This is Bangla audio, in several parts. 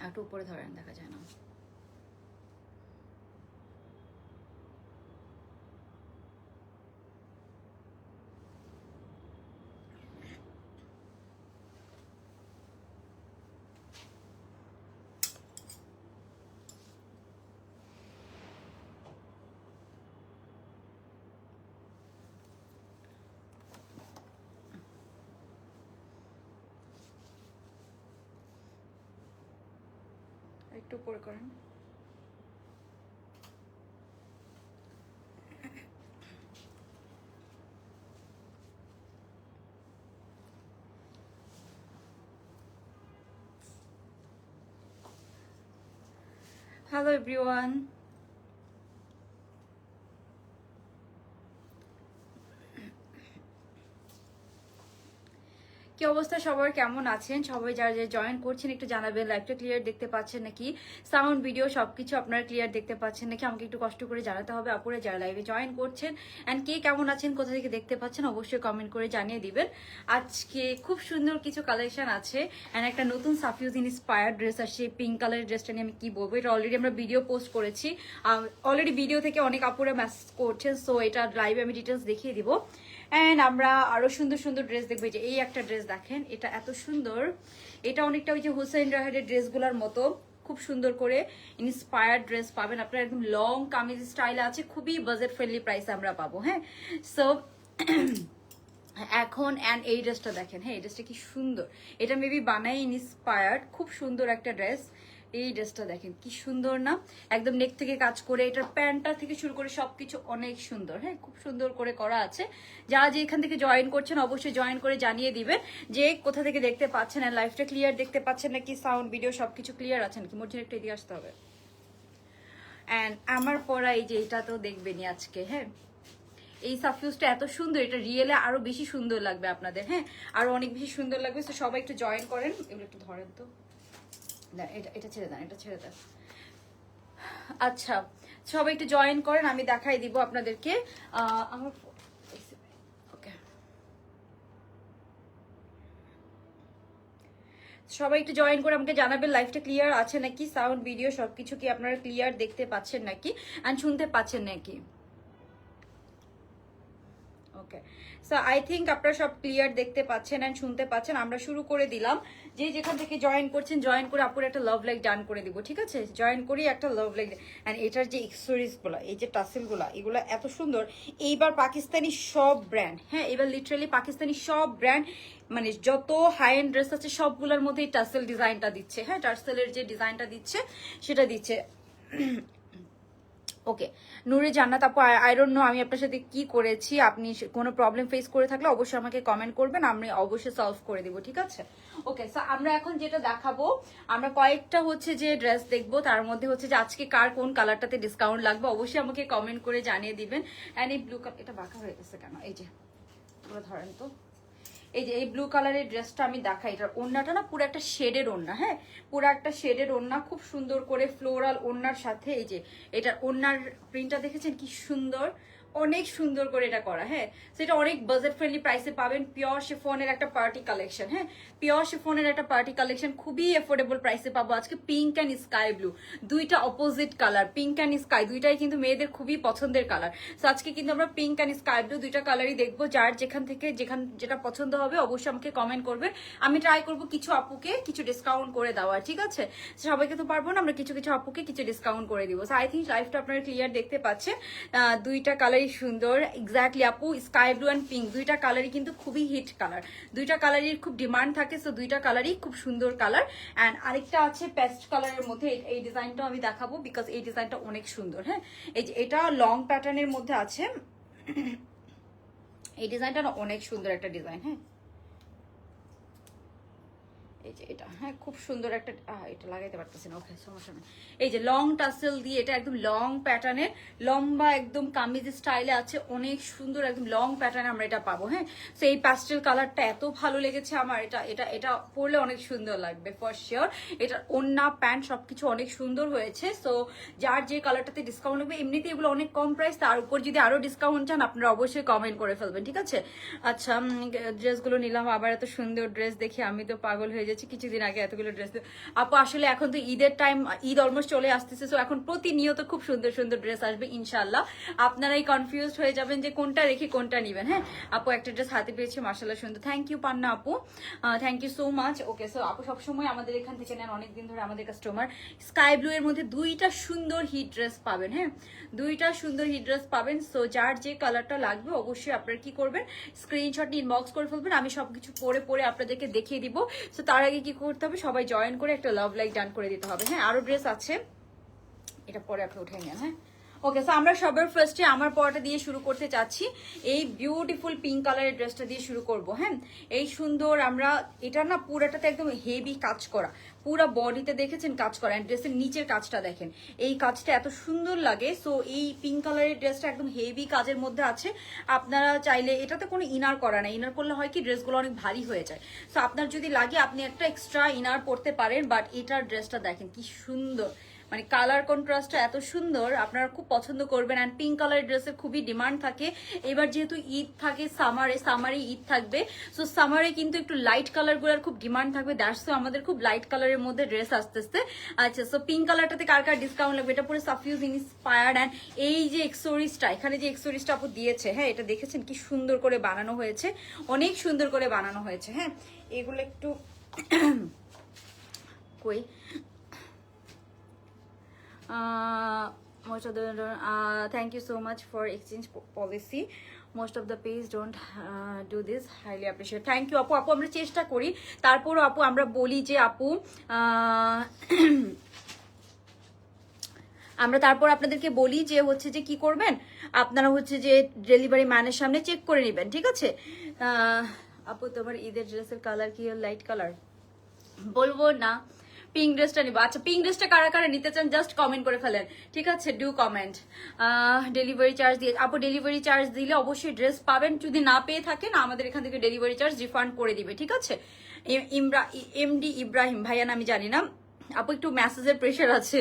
একটু উপরে ধরেন, দেখা যায় না। একটু উপরে করেন। হ্যালো এভরিওয়ান, কি অবস্থা সবার, কেমন আছেন সবাই? যারা যারা জয়েন করছেন একটু জানাবেন। লাইভটা ক্লিয়ার দেখতে পাচ্ছেন নাকি, সাউন্ড ভিডিও সবকিছু আপনারা ক্লিয়ার দেখতে পাচ্ছেন নাকি, আমাকে একটু কষ্ট করে জানাতে হবে। আপুরে যারা লাইভে জয়েন করছেন অ্যান্ড কে কেমন আছেন, কোথা থেকে দেখতে পাচ্ছেন অবশ্যই কমেন্ট করে জানিয়ে দিবেন। আজকে খুব সুন্দর কিছু কালেকশন আছে অ্যান্ড একটা নতুন সাফিউজ ইন্সপায়ার্ড ড্রেস আসছে। পিঙ্ক কালারের ড্রেসটা নিয়ে আমি কি বলবো, এটা অলরেডি আমরা ভিডিও পোস্ট করেছি, অলরেডি ভিডিও থেকে অনেক আপুরা মেসেজ করছেন, সো এটা লাইভে আমি ডিটেলস দেখিয়ে দিব। অ্যান্ড আমরা আরো সুন্দর সুন্দর ড্রেস দেখবো। যে এই একটা ড্রেস দেখেন, এটা এত সুন্দর, এটা অনেকটা ওই যে হুসেইন রাহাটের ড্রেসগুলোর মতো খুব সুন্দর করে ইন্সপায়ার্ড ড্রেস পাবেন আপনারা, একদম লং কামিজ স্টাইলে আছে, খুবই বাজেট ফ্রেন্ডলি প্রাইসে আমরা পাবো। হ্যাঁ, সো এখন অ্যান্ড এই ড্রেসটা দেখেন, হ্যাঁ এই ড্রেসটা কি সুন্দর, এটা মেবি বানাই ইন্সপায়ার্ড, খুব সুন্দর একটা ড্রেস। এই ড্রেসটা দেখেন কি সুন্দর না, একদম নেক থেকে কাজ করে, এটার প্যান্টটা থেকে শুরু করে সবকিছু অনেক সুন্দর। হ্যাঁ, খুব সুন্দর করে করা আছে। যারা যে এখান থেকে জয়েন করছেন অবশ্যই জয়েন করে জানিয়ে দিবেন যে কোথা থেকে দেখতে পাচ্ছেন, আর লাইভটা ক্লিয়ার দেখতে পাচ্ছেন নাকি, সাউন্ড ভিডিও সবকিছু ক্লিয়ার আছে নাকি। মোট একটু এদিকে আসতে হবে। অ্যান্ড আমার পরা এই যে এটা তো দেখবেনই আজকে। হ্যাঁ, এই সাফিউজটা এত সুন্দর, এটা রিয়েলে আরো বেশি সুন্দর লাগবে আপনাদের। হ্যাঁ, আরো অনেক বেশি সুন্দর লাগবে। তো সবাই একটু জয়েন করেন। এগুলো একটু ধরেন তো, এটা ছেড়ে দেন, এটা ছেড়ে দেন। আচ্ছা, সবাই একটু জয়েন করেন, আমি দেখাই দিব আপনাদেরকে। আমার ওকে, সবাই একটু জয়েন করে আমাকে জানাবেন লাইভটা ক্লিয়ার আছে নাকি, সাউন্ড ভিডিও সবকিছু কি আপনারা ক্লিয়ার দেখতে পাচ্ছেন নাকি আর শুনতে পাচ্ছেন নাকি। ওকে, সো আই থিঙ্ক আপনারা সব ক্লিয়ার দেখতে পাচ্ছেন এন্ড শুনতে পাচ্ছেন। আমরা শুরু করে দিলাম। যে যেখান থেকে জয়েন করছেন জয়েন করে আপুর একটা লাভ লাইক ডান করে দিব, ঠিক আছে? জয়েন করি একটা লাভ লাইক। এন্ড এটার যে এক্সেসরিজগুলো, এই যে টাসেলগুলো, এগুলো এত সুন্দর। এইবার পাকিস্তানি সব ব্র্যান্ড, হ্যাঁ এবার লিটারালি পাকিস্তানি সব ব্র্যান্ড, মানে যত হাই এন্ড ড্রেস আছে সবগুলোর মধ্যেই টাসেল ডিজাইনটা দিচ্ছে। হ্যাঁ, টাসেলের যে ডিজাইনটা দিচ্ছে সেটা দিচ্ছে। ওকে, নূরে জান্নাত আপু, আই ডোন্ট নো আমি আপনার সাথে কি করেছি, আপনি কোনো প্রবলেম ফেস করে থাকলে অবশ্যই আমাকে কমেন্ট করবেন, আমি অবশ্যই সলভ করে দিব, ঠিক আছে? ওকে, সো আমরা এখন যেটা দেখাবো, আমরা কয়েকটা হচ্ছে যে ড্রেস দেখবো, তার মধ্যে হচ্ছে যে আজকে কার কোন কালারটাতে ডিসকাউন্ট লাগবে অবশ্যই আমাকে কমেন্ট করে জানিয়ে দিবেন। অ্যান্ড এই ব্লু কালার, এটা বাঁকা হয়ে গেছে কেন, এই যে পুরো ধরেন তো, এই যে এই ব্লু কালারের ড্রেসটা আমি দেখাই। এটার ওড়নাটা না পুরো একটা শেডের ওড়না, হ্যাঁ পুরো একটা শেডের ওড়না, খুব সুন্দর করে ফ্লোরাল ওড়নার সাথে এই যে এটার ওড়নার প্রিন্টটা দেখেছেন কি সুন্দর, অনেক সুন্দর করে এটা করা। হ্যাঁ, সেটা অনেক বাজেট ফ্রেন্ডলি প্রাইসে পাবেন। পিওর শিফনের একটা পার্টি কালেকশন, হ্যাঁ পিওর শিফনের একটা পার্টি কালেকশন, খুবই এফোর্ডেবল প্রাইসে পাবো আজকে। পিঙ্ক অ্যান্ড স্কাই ব্লু, দুইটা opposite colour, pink and sky, দুইটাই কিন্তু মেয়েদের খুবই পছন্দের কালার। সো আজকে কিন্তু আমরা পিঙ্ক অ্যান্ড স্কাই ব্লু দুইটা কালারই দেখবো। যার যেখান থেকে যেটা পছন্দ হবে অবশ্যই আমাকে কমেন্ট করবেন। আমি ট্রাই করবো কিছু আপুকে কিছু ডিসকাউন্ট করে দেওয়ার, ঠিক আছে? সবাইকে তো পারবো না, আমরা কিছু কিছু আপুকে কিছু ডিসকাউন্ট করে দিব। সো আই থিঙ্ক লাইফটা আপনারা ক্লিয়ার দেখতে পাচ্ছেন। দুইটা কালারই সুন্দর, এক্স্যাক্টলি আপু, স্কাই ব্লু অ্যান্ড পিঙ্ক দুইটা কালারই কিন্তু খুবই হিট কালার, দুইটা কালারের খুব ডিমান্ড থাকে। সো দুইটা কালারই খুব সুন্দর কালার। অ্যান্ড আরেকটা আছে পেস্ট কালারের মধ্যে, এই ডিজাইনটা আমি দেখাবো বিকজ এই ডিজাইনটা অনেক সুন্দর। হ্যাঁ, এই যে এটা লং প্যাটার্নের মধ্যে আছে, এই ডিজাইনটা না অনেক সুন্দর একটা ডিজাইন। হ্যাঁ, এই যে এটা, হ্যাঁ খুব সুন্দর একটা, এটা লাগাইতে পারতেছি না, ওকে সমস্যা নেই। এই যে লং টাসেল দিয়ে, এটা একদম লং প্যাটার্নের, লম্বা একদম কামিজ স্টাইলে আছে, অনেক সুন্দর একদম লং প্যাটার্নে আমরা এটা পাবো। হ্যাঁ, তো এই প্যাস্টেল কালারটা এত ভালো লেগেছে আমার, এটা এটা এটা পরলে অনেক সুন্দর লাগবে ফর শিওর। এটার ওড়না প্যান্ট সবকিছু অনেক সুন্দর হয়েছে। সো যার যে কালারটাতে ডিসকাউন্ট লাগবে, এমনিতে এগুলো অনেক কম প্রাইস, তার উপর যদি আরো ডিসকাউন্ট চান আপনারা অবশ্যই কমেন্ট করে ফেলবেন, ঠিক আছে? আচ্ছা, ড্রেসগুলো নিলাম, আবার এত সুন্দর ড্রেস দেখে আমি তো পাগল হয়ে মিলেছে কিছুদিন আগে এতগুলো ড্রেস। আপু আসলে এখন তো ঈদের টাইম, ঈদ অলমোস্ট চলে আসতেছে, সো এখন প্রতিনিয়ত খুব সুন্দর সুন্দর ড্রেস আসবে ইনশাল্লাহ। আপনারাই কনফিউজড হয়ে যাবেন যে কোনটা রেখে কোনটা নিবেন। হ্যাঁ আপু একটা ড্রেস হাতে পেয়েছি মাশাআল্লাহ সুন্দর, থ্যাংক ইউ পান্না আপু, thank you so much. Okay so আপু সবসময় আমাদের এখান থেকে নেন, অনেকদিন ধরে আমাদের কাস্টমার। স্কাই ব্লু এর মধ্যে দুইটা সুন্দর হিট ড্রেস পাবেন। হ্যাঁ দুইটা সুন্দর হিট ড্রেস পাবেন। সো যার যে কালারটা লাগবে অবশ্যই আপনারা কি করবেন, স্ক্রিনশট নিয়ে ইনবক্স করে ফেলবেন, আমি সবকিছু পরে আপনাদেরকে দেখিয়ে দিব। সো তার আগে কি করতে হবে, সবাই জয়েন করে একটা লাভ লাইক ডান করে দিতে হবে। হ্যাঁ আরো ড্রেস আছে, এটা পরে আপনি উঠে নেন। হ্যাঁ ওকে সো আমরা সবার ফার্স্টে আমার পরাটা দিয়ে শুরু করতে চাচ্ছি, এই বিউটিফুল পিঙ্ক কালারের ড্রেসটা দিয়ে শুরু করব। হ্যাঁ এই সুন্দর, আমরা এটা না পুরাটাতে একদম হেভি কাজ করা, পুরা বডিতে দেখেছেন কাজ করা, ড্রেসের নিচের কাজটা দেখেন, এই কাজটা এত সুন্দর লাগে। সো এই পিঙ্ক কালারের ড্রেসটা একদম হেভি কাজের মধ্যে আছে। আপনারা চাইলে, এটাতে কোনো ইনার করা না, ইনার করলে হয় কি ড্রেসগুলো অনেক ভারী হয়ে যায়। সো আপনার যদি লাগে আপনি একটা এক্সট্রা ইনার পরতে পারেন, বাট এটার ড্রেসটা দেখেন কি সুন্দর, মানে কালার কন্ট্রাস্টটা এত সুন্দর, আপনারা খুব পছন্দ করবেন। অ্যান্ড পিঙ্ক কালারের ড্রেসের খুবই ডিমান্ড থাকে। এবার যেহেতু ঈদ থাকে, সামারে ঈদ থাকবে, সো সামারে কিন্তু একটু লাইট কালারগুলোর খুব ডিমান্ড থাকবে, দ্যাটস আমাদের খুব লাইট কালারের মধ্যে ড্রেস আসতেছে। আচ্ছা সো পিঙ্ক কালারটাতে কার কার ডিসকাউন্ট লাগবে, এটা পুরো সাফিউজ ইন্সপায়ার্ড। অ্যান্ড এই যে এক্সোরিসটা, এখানে যে এক্সোরিসটা আপু দিয়েছে, হ্যাঁ এটা দেখেছেন কি সুন্দর করে বানানো হয়েছে, অনেক সুন্দর করে বানানো হয়েছে। হ্যাঁ এগুলো একটু কই most of the thank you so much for exchange policy, most of the page don't do this, highly appreciate, thank you আপু। আপু আমরা চেষ্টা করি, তারপরও আপু আমরা বলি যে আপু আমরা তারপর আপনাদেরকে বলি যে হচ্ছে যে কি করবেন, আপনারা হচ্ছে যে ডেলিভারি ম্যানের সামনে চেক করে নেবেন, ঠিক আছে। আপু তোমার ঈদের ড্রেসের কালার কি লাইট কালার, বলবো না, পিঙ্ক ড্রেসটা নিবো। আচ্ছা পিঙ্ক ড্রেসটা কারা কারা নিতে চান জাস্ট কমেন্ট করে ফেলেন, ঠিক আছে, ডু কমেন্ট। ডেলিভারি চার্জ দিয়ে আপু, ডেলিভারি চার্জ দিলে অবশ্যই ড্রেস পাবেন, যদি না পেয়ে থাকেন আমাদের এখান থেকে ডেলিভারি চার্জ রিফান্ড করে দিবে, ঠিক আছে। এমডি ইব্রাহিম ভাইয়া আমি জানি না আপু, একটু মেসেজের প্রেশার আছে,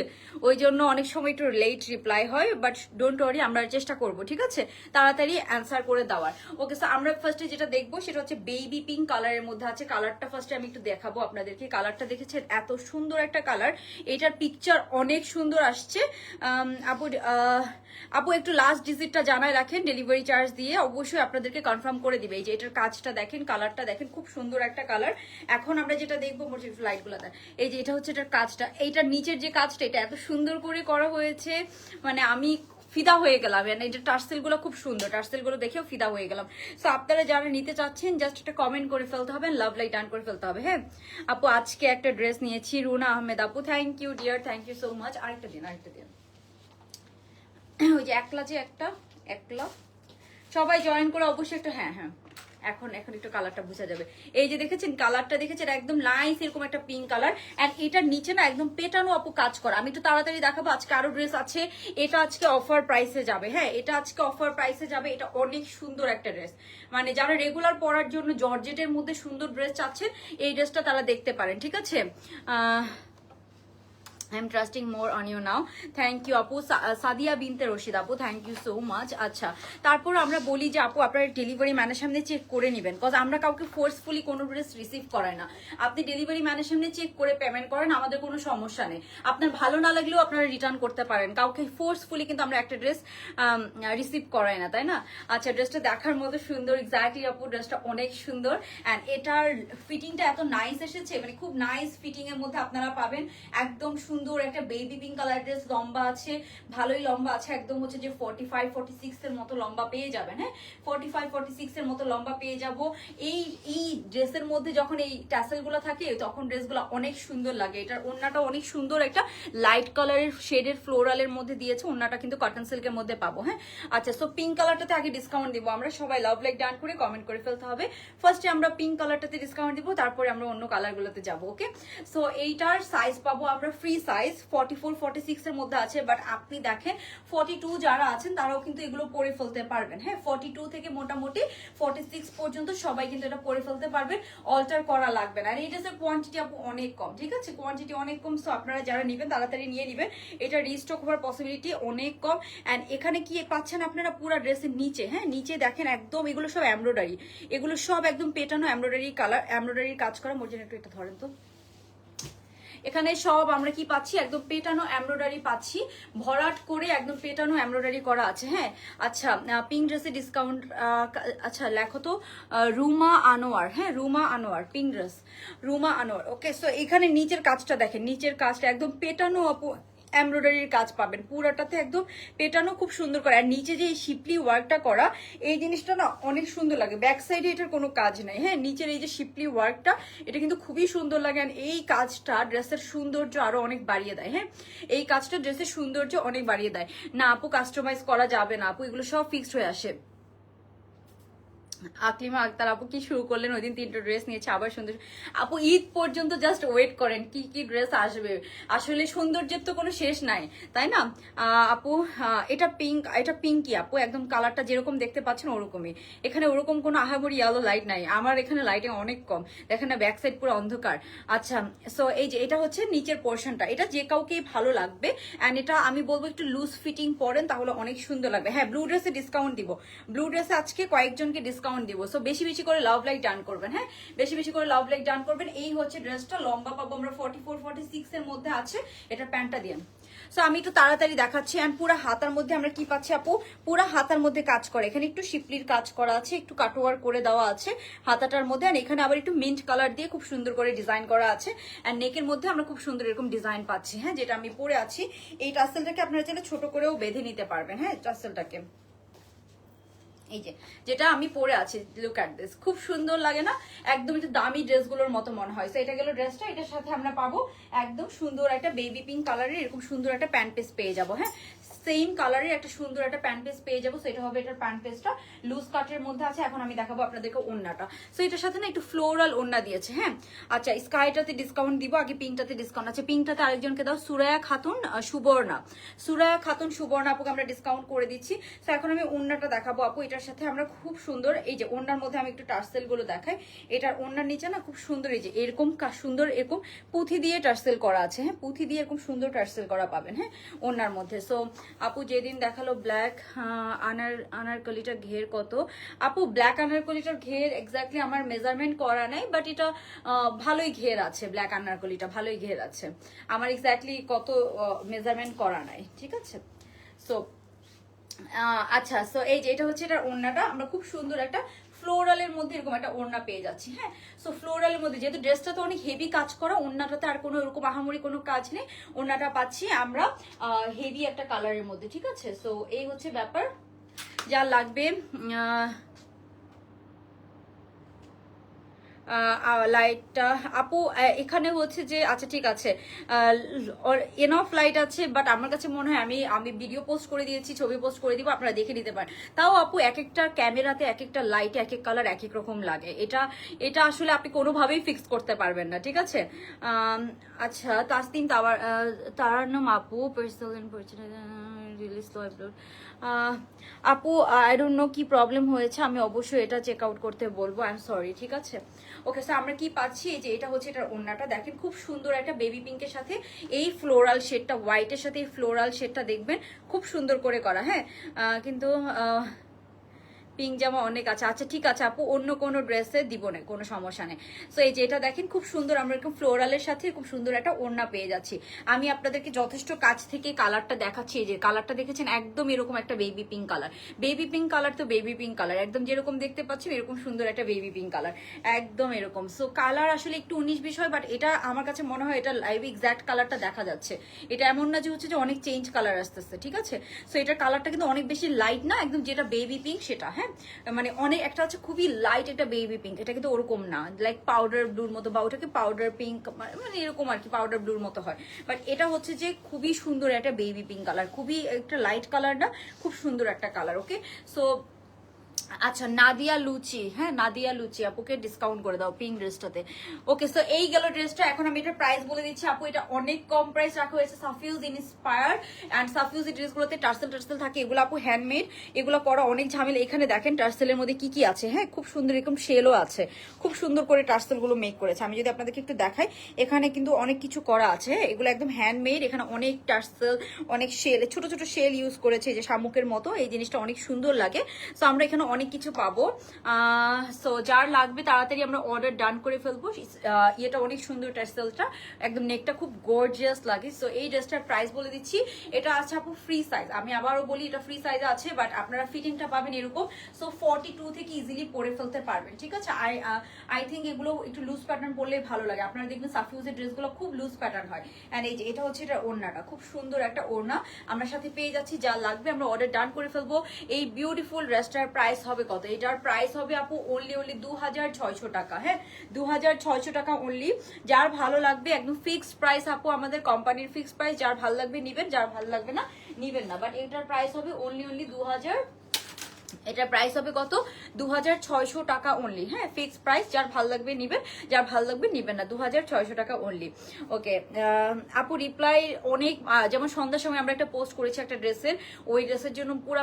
ওই জন্য অনেক সময় একটু লেট রিপ্লাই হয়, বাট ডোন্ট ওয়ারি, আমরা চেষ্টা করব, ঠিক আছে, তাড়াতাড়ি অ্যান্সার করে দেওয়ার। ওকে স্যার আমরা ফার্স্টে যেটা দেখবো সেটা হচ্ছে বেবি পিঙ্ক কালারের মধ্যে আছে। কালারটা ফার্স্টে আমি একটু দেখাবো আপনাদেরকে, কালারটা দেখেছেন এত সুন্দর একটা কালার, এটার পিকচার অনেক সুন্দর আসছে। আপু আপু একটু লাস্ট ডিজিটটা জানায় রাখেন, ডেলিভারি চার্জ দিয়ে অবশ্যই আপনাদেরকে কনফার্ম করে দিবে। এই যে এটার কাজটা দেখেন, কালারটা দেখেন, খুব সুন্দর একটা কালার। এখন আমরা যেটা দেখবো লাইটগুলো দেন, এই যে এটা হচ্ছে এটার কাজটা, এইটার নিচের যে কাজটা এটা এত সুন্দর করে করা হয়েছে, মানে আমি ফিদা হয়ে গেলাম। এটা টার্সেল গুলো খুব সুন্দর, টার্সেল গুলো দেখেও ফিদা হয়ে গেলাম। সো আপনারা যারা নিতে চাচ্ছেন জাস্ট একটা কমেন্ট করে ফেলতে হবে, লাভ লাইক ডান করে ফেলতে হবে। হ্যাঁ আপু আজকে একটা ড্রেস নিয়েছি, রুনা আহমেদ আপু, thank you dear, thank you so much. আরেকটা দিন ওই যে একলা সবাই জয়েন করে অবশ্যই একটা, হ্যাঁ হ্যাঁ এখন একটু কালারটা বোঝা যাবে। এই যে দেখেছেন কালারটা, দেখেছেন একদম নাইস এরকম একটা পিঙ্ক কালার। এন্ড এটার নিচে না একদম পেটানো আপু কাজ করা। আমি একটু তাড়াতাড়ি দেখাবো, আজকে আরো ড্রেস আছে। এটা আজকে অফার প্রাইসে যাবে, হ্যাঁ এটা আজকে অফার প্রাইসে যাবে। এটা অনেক সুন্দর একটা ড্রেস, মানে যারা রেগুলার পরার জন্য জর্জেটের মধ্যে সুন্দর ড্রেস চাচ্ছেন এই ড্রেসটা তারা দেখতে পারেন, ঠিক আছে। I'm trusting more on you now. Thank you আপু, সাদিয়া বিনতে রশিদ আপু, থ্যাংক ইউ সো মাচ। আচ্ছা তারপর আমরা বলি যে আপু আপনার ডেলিভারি ম্যানের সামনে চেক করে নেবেন, কজ আমরা কাউকে ফোর্সফুলি কোনো ড্রেস রিসিভ করাই না। আপনি ডেলিভারি ম্যানের সামনে চেক করে পেমেন্ট করেন, আমাদের কোনো সমস্যা নেই। আপনার ভালো না লাগলেও আপনারা রিটার্ন করতে পারেন, কাউকে ফোর্সফুলি কিন্তু আমরা একটা ড্রেস রিসিভ করাই না, তাই না। আচ্ছা ড্রেসটা দেখার মতো সুন্দর, এক্স্যাক্টলি আপু ড্রেসটা অনেক সুন্দর। অ্যান্ড এটার ফিটিংটা এত নাইস এসেছে, মানে খুব নাইস ফিটিং এর মধ্যে আপনারা পাবেন। একদম সুন্দর একটা বেবি পিঙ্ক কালার ড্রেস, লম্বা আছে, ভালোই লম্বা আছে, একদম হচ্ছে যে 45-46 এর মতো লম্বা পেয়ে যাবেন। হ্যাঁ 45-46 এর মতো লম্বা পেয়ে যাব। এই ড্রেসের মধ্যে যখন এই ট্যাসেল গুলো থাকে তখন ড্রেসগুলো অনেক সুন্দর লাগে। এটার ওড়নাটা অনেক সুন্দর, একটা লাইট কালারের শেডের ফ্লোরালের মধ্যে দিয়েছে, ওড়নাটা কিন্তু কটন সিল্কের মধ্যে পাবো। হ্যাঁ আচ্ছা সো পিঙ্ক কালারটাতে আগে ডিসকাউন্ট দিব আমরা, সবাই লাভ লাইক ডান করে কমেন্ট করে ফেলতে হবে। ফার্স্টে আমরা পিঙ্ক কালারটাতে ডিসকাউন্ট দিব, তারপরে আমরা অন্য কালারগুলোতে যাবো। ওকে সো এইটার সাইজ পাবো আমরা ফ্রি সাইজ 44 46 এর মধ্যে আছে, বাট আপনি দেখেন 42 যারা আছেন তারাও কিন্তু এগুলো পরে ফেলতে পারবেন। হ্যাঁ, 42 থেকে মোটামুটি 46 পর্যন্ত সবাই কিন্তু এটা পরে ফেলতে পারবেন, অল্টার করা লাগবে না। আর এই ড্রেসের কোয়ান্টিটি আপু অনেক কম, ঠিক আছে, কোয়ান্টিটি অনেক কম। সো আপনারা যারা নেবেন তাড়াতাড়ি নিয়ে নেবেন, এটা রিস্টক হওয়ার পসিবিলিটি অনেক কম। অ্যান্ড এখানে কি পাচ্ছেন আপনারা পুরো ড্রেসের নিচে, হ্যাঁ নিচে দেখেন একদম এগুলো সব এমব্রয়ডারি, এগুলো সব একদম পেটানো এমব্রয়ডারি কালার, এমব্রয়ডারির কাজ করা। মর্জিনা একটু এটা ধরেন তো। এখানে সব আমরা কি পাচ্ছি, একদম পেটানো এমব্রয়ডারি পাচ্ছি, ভরাট করে একদম পেটানো এমব্রয়ডারি করা আছে। হ্যাঁ, আচ্ছা পিঙ্ক ড্রেসে ডিসকাউন্ট, আচ্ছা লেখো তো রুমা আনোয়ার। হ্যাঁ, রুমা আনোয়ার, পিঙ্ক ড্রেস রুমা আনোয়ার। ওকে, সো এখানে নিচের কাজটা দেখেন, নিচের কাজটা একদম পেটানো এমব্রয়ডারির কাজ পাবেন, পুরাটাতে একদম পেটানো, খুব সুন্দর করে। আর নিচে যে শিপলি ওয়ার্কটা করা, এই জিনিসটা না অনেক সুন্দর লাগে। ব্যাক সাইডে এটার কোনো কাজ নাই। হ্যাঁ, নিচের এই যে শিপলি ওয়ার্কটা, এটা কিন্তু খুবই সুন্দর লাগে। আর এই কাজটা ড্রেসের সৌন্দর্য আরো অনেক বাড়িয়ে দেয়। হ্যাঁ, এই কাজটা ড্রেসের সৌন্দর্য অনেক বাড়িয়ে দেয়। না আপু কাস্টমাইজ করা যাবে না আপু, এগুলো সব ফিক্সড হয়ে আসে। আকলিমা আক্তার আপু কি শুরু করলেন, ওই দিন 3টা ড্রেস নিয়েছে, আবার সুন্দর। আপু ঈদ পর্যন্ত জাস্ট ওয়েট করেন, কি কি ড্রেস আসবে। আসলে সৌন্দর্যের তো কোনো শেষ নাই, তাই না আপু। এটা পিঙ্ক, এটা পিঙ্কি আপু, একদম কালারটা যেরকম দেখতে পাচ্ছেন ওরকমই। এখানে ওরকম কোনো আহামরি ইয়েলো লাইট নাই, আমার এখানে লাইটিং অনেক কম, দেখেন না ব্যাক সাইড পুরো অন্ধকার। আচ্ছা, সো এই যে এটা হচ্ছে নিচের পোর্শনটা, এটা যে কাউকেই ভালো লাগবে। অ্যান্ড এটা আমি বলবো একটু লুজ ফিটিং পরেন, তাহলে অনেক সুন্দর লাগবে। হ্যাঁ, ব্লু ড্রেসে ডিসকাউন্ট দিব, ব্লু ড্রেসে আজকে কয়েকজনকে ডিসকাউন্ট দিব। সো বেশি বেশি করে লাভ লাইক ডান করবেন। হ্যাঁ, বেশি বেশি করে লাভ লাইক ডান করবেন। এই হচ্ছে ড্রেসটা, লম্বা পাবো আমরা 44 46 এর মধ্যে আছে, এটা প্যান্টটা দিয়ে। সো আমি একটু তাড়াতাড়ি দেখাচ্ছি। এন্ড পুরো হাতার মধ্যে আমরা কি পাচ্ছি আপু, পুরো হাতার মধ্যে কাজ করে, এখানে একটু শিপলির কাজ করা আছে, একটু কাটওয়ার করে দেওয়া আছে হাতাটার মধ্যে। আর এখানে আবার একটু মিন্ট কালার দিয়ে খুব সুন্দর করে ডিজাইন করা আছে। এন্ড নেকের মধ্যে আমরা খুব সুন্দর এরকম ডিজাইন পাচ্ছি। হ্যাঁ, যেটা আমি পরে আছি, এই টাসেলটাকে আপনারা চাইলে ছোট করেও বেঁধে নিতে পারবেন। হ্যাঁ, টাসেলটাকে এই যে যেটা আমি পরে আছি, লুক অ্যাট দিস, খুব সুন্দর লাগে না, একদম একটু দামি ড্রেসগুলোর মতো মনে হয়। তো এটা গেল ড্রেসটা, এটার সাথে আমরা পাবো একদম সুন্দর একটা বেবি পিঙ্ক কালারের এরকম সুন্দর একটা প্যান্ট পিস পেয়ে যাবো। হ্যাঁ, সেম কালারের একটা সুন্দর একটা প্যান্ট পিস পেয়ে যাবো। সেটা হবে এটার প্যান্ট পিসটা, লুজ কাটের মধ্যে আছে। এখন আমি দেখাবো আপনাদেরকে ওড়নাটা। সো এটার সাথে না একটু ফ্লোরাল ওড়না দিয়েছে। হ্যাঁ, আচ্ছা স্কাইটাতে ডিসকাউন্ট দিব, আগে পিঙ্কটাতে ডিসকাউন্ট আছে। পিঙ্কটাতে আরেকজনকে দাও, সুরায়া খাতুন সুবর্ণা, সুরায়া খাতুন সুবর্ণা আপুকে আমরা ডিসকাউন্ট করে দিচ্ছি। তো এখন আমি ওড়নাটা দেখাবো আপু, এটার সাথে আমরা খুব সুন্দর, এই যে ওড়নার মধ্যে আমি একটু টার্সেল গুলো দেখাই। এটার ওড়নার নিচে না খুব সুন্দর এই যে এরকম সুন্দর এরকম পুঁথি দিয়ে টার্সেল করা আছে। হ্যাঁ, পুঁথি দিয়ে এরকম সুন্দর টার্সেল করা পাবেন। হ্যাঁ, ওড়নার মধ্যে। সো আপু যেদিন দেখালো ব্ল্যাক আনারকলিটার ঘের কত আপু, ব্ল্যাক আনারকলিটার ঘের এক্স্যাক্টলি আমার মেজারমেন্ট করা নাই, বাট এটা ভালোই ঘের আছে, ব্ল্যাক আনারকলিটা ভালোই ঘের আছে, আমার এক্স্যাক্টলি কত মেজারমেন্ট করা নাই, ঠিক আছে। সো আচ্ছা, সো এই যে এটা হচ্ছে এটার ওড়নাটা, আমরা খুব সুন্দর একটা ফ্লোরালের মধ্যে এরকম একটা ওড়না পেয়ে যাচ্ছি। হ্যাঁ, সো ফ্লোরালের মধ্যে যেহেতু ড্রেসটা তো অনেক হেভি কাজ করা, ওড়নাটাতে আর কোনো এরকম আহামরি কোনো কাজ নেই, ওড়নাটা পাচ্ছি আমরা হেভি একটা কালারের মধ্যে, ঠিক আছে। সো এই হচ্ছে ব্যাপার, যা লাগবে লাইটটা আপু এখানে হচ্ছে যে, আচ্ছা ঠিক আছে এনফ লাইট আছে, বাট আমার কাছে মনে হয় আমি ভিডিও পোস্ট করে দিয়েছি, ছবি পোস্ট করে দিব, আপনারা দেখে নিতে পারেন। তাও আপু এক একটা ক্যামেরাতে এক একটা লাইটে এক এক কালার এক এক রকম লাগে, এটা আসলে আপনি কোনোভাবেই ফিক্স করতে পারবেন না, ঠিক আছে। আচ্ছা তাসনিম তারান্নম আপু, রিলিজ আপলোড আপু আই ডোন্ট নো কি প্রবলেম হয়েছে, আমি অবশ্যই এটা চেক আউট করতে বলবো, আই এম সরি, ঠিক আছে। ওকে, সো আমরা কি পাচ্ছি, এই যে এটা হচ্ছে এটার ওড়নাটা, দেখেন খুব সুন্দর একটা বেবি পিঙ্কের সাথে এই ফ্লোরাল শেডটা, হোয়াইটের সাথে এই ফ্লোরাল শেডটা দেখবেন খুব সুন্দর করে করা। হ্যাঁ, কিন্তু পিঙ্ক জামা অনেক আছে, আচ্ছা ঠিক আছে আপু, অন্য কোনো ড্রেসে দিব না, কোনো সমস্যা নেই। সো এই যে এটা দেখেন খুব সুন্দর, আমরা এরকম ফ্লোরালের সাথে খুব সুন্দর একটা ওড়না পেয়ে যাচ্ছি। আমি আপনাদেরকে যথেষ্ট কাছ থেকে কালারটা দেখাচ্ছি, এই যে কালারটা দেখেছেন একদম এরকম একটা baby pink colour, baby pink colour তো বেবি পিঙ্ক কালার একদম যেরকম দেখতে পাচ্ছেন এরকম সুন্দর একটা বেবি পিঙ্ক কালার একদম এরকম। সো কালার আসলে একটু 19 বিষয়, বাট এটা আমার কাছে মনে হয় এটা লাইভ এক্সাক্ট কালারটা দেখা যাচ্ছে, এটা এমন না যে হচ্ছে যে অনেক চেঞ্জ কালার আসতেছে, ঠিক আছে। সো এটার কালারটা কিন্তু অনেক বেশি লাইট না, একদম যেটা বেবি পিঙ্ক সেটা। হ্যাঁ, মানে অনেক একটা হচ্ছে খুবই লাইট একটা বেবি পিঙ্ক, এটা কিন্তু ওরকম না লাইক পাউডার ব্লুর মতো, বা ওটাকে পাউডার পিঙ্ক মানে এরকম আর কি, পাউডার ব্লুর মতো হয়, বাট এটা হচ্ছে যে খুবই সুন্দর একটা বেবি পিঙ্ক কালার, খুবই একটা লাইট কালার না, খুব সুন্দর একটা কালার। ওকে, সো আচ্ছা নাদিয়া লুচি, হ্যাঁ নাদিয়া লুচি আপুকে ডিসকাউন্ট করে দাও পিঙ্ক ড্রেসটাতে। ওকে সো এই গেল ড্রেসটা। এখন আমি এটার প্রাইস বলে দিচ্ছি আপু, এটা অনেক কম প্রাইস রাখা হয়েছে। সাফিউজ ইন্সপায়ার অ্যান্ড সাফিউজ এই ড্রেসগুলোতে টার্সেল টার্সেল থাকে, এগুলো আপু হ্যান্ডমেড, এগুলো করা অনেক ঝামেলা। এখানে দেখেন টার্সেলের মধ্যে কি কি আছে, হ্যাঁ খুব সুন্দর এরকম শেলও আছে, খুব সুন্দর করে টার্সেলগুলো মেক করেছে। আমি যদি আপনাদেরকে একটু দেখাই, এখানে কিন্তু অনেক কিছু করা আছে, এগুলো একদম হ্যান্ডমেড। এখানে অনেক টার্সেল, অনেক শেল, ছোট ছোট শেল ইউজ করেছে, যে শামুকের মতো। এই জিনিসটা অনেক সুন্দর লাগে। সো আমরা এখানে অনেক কিছু পাবো। সো যার লাগবে তাড়াতাড়ি আমরা অর্ডার ডান করে ফেলবো। এটা অনেক সুন্দর টার্সেলটা, একদম নেকটা খুব গর্জিয়াস লাগে। সো এই ড্রেসটার প্রাইস বলে দিচ্ছি, এটা আছে আপু ফ্রি সাইজ। আমি আবারও বলি এটা ফ্রি সাইজ আছে, বাট আপনারা ফিটিংটা পাবেন এরকম। সো 42 থেকে ইজিলি পরে ফেলতে পারবেন, ঠিক আছে। আই থিঙ্ক এগুলো একটু লুজ প্যাটার্ন পরলে ভালো লাগে। আপনারা দেখবেন সাফিউজের ড্রেসগুলো খুব লুজ প্যাটার্ন হয়। অ্যান্ড এই যে এটা হচ্ছে এটা ওড়নাটা, খুব সুন্দর একটা ওড়না আমরা সাথে পেয়ে যাচ্ছি। যা লাগবে আমরা অর্ডার ডান করে ফেলবো। এই বিউটিফুল ড্রেসটার প্রাইস হবে কত? এটার প্রাইস হবে আপু অনলি 2600 টাকা, হ্যাঁ 2600 টাকা অনলি। যার ভালো লাগবে একদম ফিক্সড প্রাইস আপু, আমাদের কোম্পানির ফিক্সড প্রাইস। যার ভালো লাগবে নিবেন, যার ভালো লাগবে না নিবেন না। বাট এটার প্রাইস হবে অনলি 2000, এটার প্রাইস হবে কত? 2600 টাকা অনলি, হ্যাঁ ফিক্স প্রাইস। যার ভালো লাগবে নিবেন, যার ভালো লাগবে নিবেন না। 2600 টাকা অনলি। ওকে আপু রিপ্লাই অনেক, যেমন সন্ধ্যার সময় আমরা একটা পোস্ট করেছি একটা ড্রেসের, ওই ড্রেসের জন্য পুরো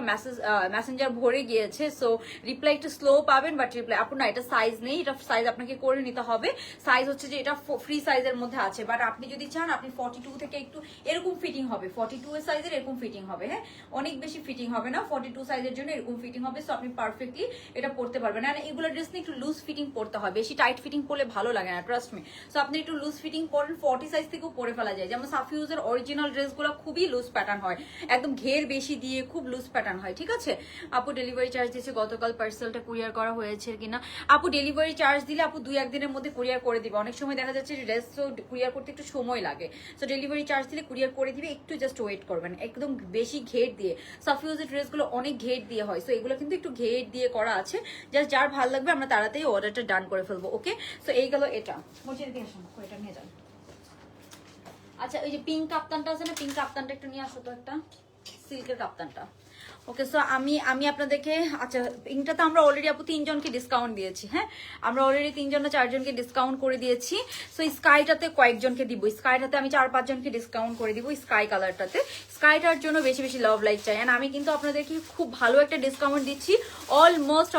মেসেঞ্জার ভরে গিয়েছে। সো রিপ্লাই একটু স্লো পাবেন, বাট রিপ্লাই আপু না, এটা সাইজ নেই, এটা সাইজ আপনাকে করে নিতে হবে। সাইজ হচ্ছে যে এটা ফ্রি সাইজের মধ্যে আছে, বাট আপনি যদি চান আপনি 42 থেকে একটু এরকম ফিটিং হবে, 42 এর সাইজের এরকম ফিটিং হবে, হ্যাঁ অনেক বেশি ফিটিং হবে না, 42 সাইজের জন্য এরকম ফিটিং হবে। সো আপনি পারফেক্টলি এটা পরতে পারবেন। আর এগুলো ড্রেস নিয়ে একটু লুজ ফিটিং পরতে হয়, বেশি টাইট ফিটিং পরলে ভালো লাগে না, ট্রাস্ট মি। সো আপনি একটু লুজ ফিটিং পরেন, 40 সাইজ থেকেও পরে ফেলা যায়। যেমন সাফিউজের অরিজিনাল ড্রেসগুলো খুবই লুজ প্যাটার্ন হয়, একদম ঘের বেশি দিয়ে খুব লুজ প্যাটার্ন হয়, ঠিক আছে। আপু ডেলিভারি চার্জ দিয়েছে, গতকাল পার্সেলটা কুরিয়ার করা হয়েছে কিনা? আপু ডেলিভারি চার্জ দিলে আপু 2-1 দিনের মধ্যে কুরিয়ার করে দিবে। অনেক সময় দেখা যাচ্ছে ড্রেস তো কুরিয়ার করতে একটু সময় লাগে। সো ডেলিভারি চার্জ দিলে কুরিয়ার করে দিবে, একটু জাস্ট ওয়েট করবেন। একদম বেশি ঘের দিয়ে, সাফিউজের ড্রেসগুলো অনেক ঘের দিয়ে হয়, সো এগুলো কিন্তু একটু ঘের দিয়ে করা আছে। জাস্ট যার ভালো লাগবে আমরা তাড়াতাড়ি অর্ডারটা ডান করে ফেলবো। ওকে সো এই গেল এটা। এটা নিয়ে যান। আচ্ছা ওই যে পিঙ্ক কাপ্তানটা আছে না, পিঙ্ক কাপ্তানটা একটু নিয়ে আসো তো, একটা সিল্কের কাপ্তানটা। ওকে সো আমি আপনাদেরকে, আচ্ছা পিঙ্কটা তো আমরা অলরেডি আপু 3 জনকে ডিসকাউন্ট দিয়েছি, হ্যাঁ আমরা অলরেডি 3 জন না 4 জনকে ডিসকাউন্ট করে দিয়েছি। সো স্কাইটাতে কয়েকজনকে দিব, স্কাইটাতে আমি 4-5 জনকে ডিসকাউন্ট করে দিব। স্কাই কালারটাতে, স্কাইটার জন্য বেশি বেশি লাভ লাইক চাই। এন্ড আমি কিন্তু আপনাদেরকে খুব ভালো একটা ডিসকাউন্ট দিচ্ছি, অলমোস্ট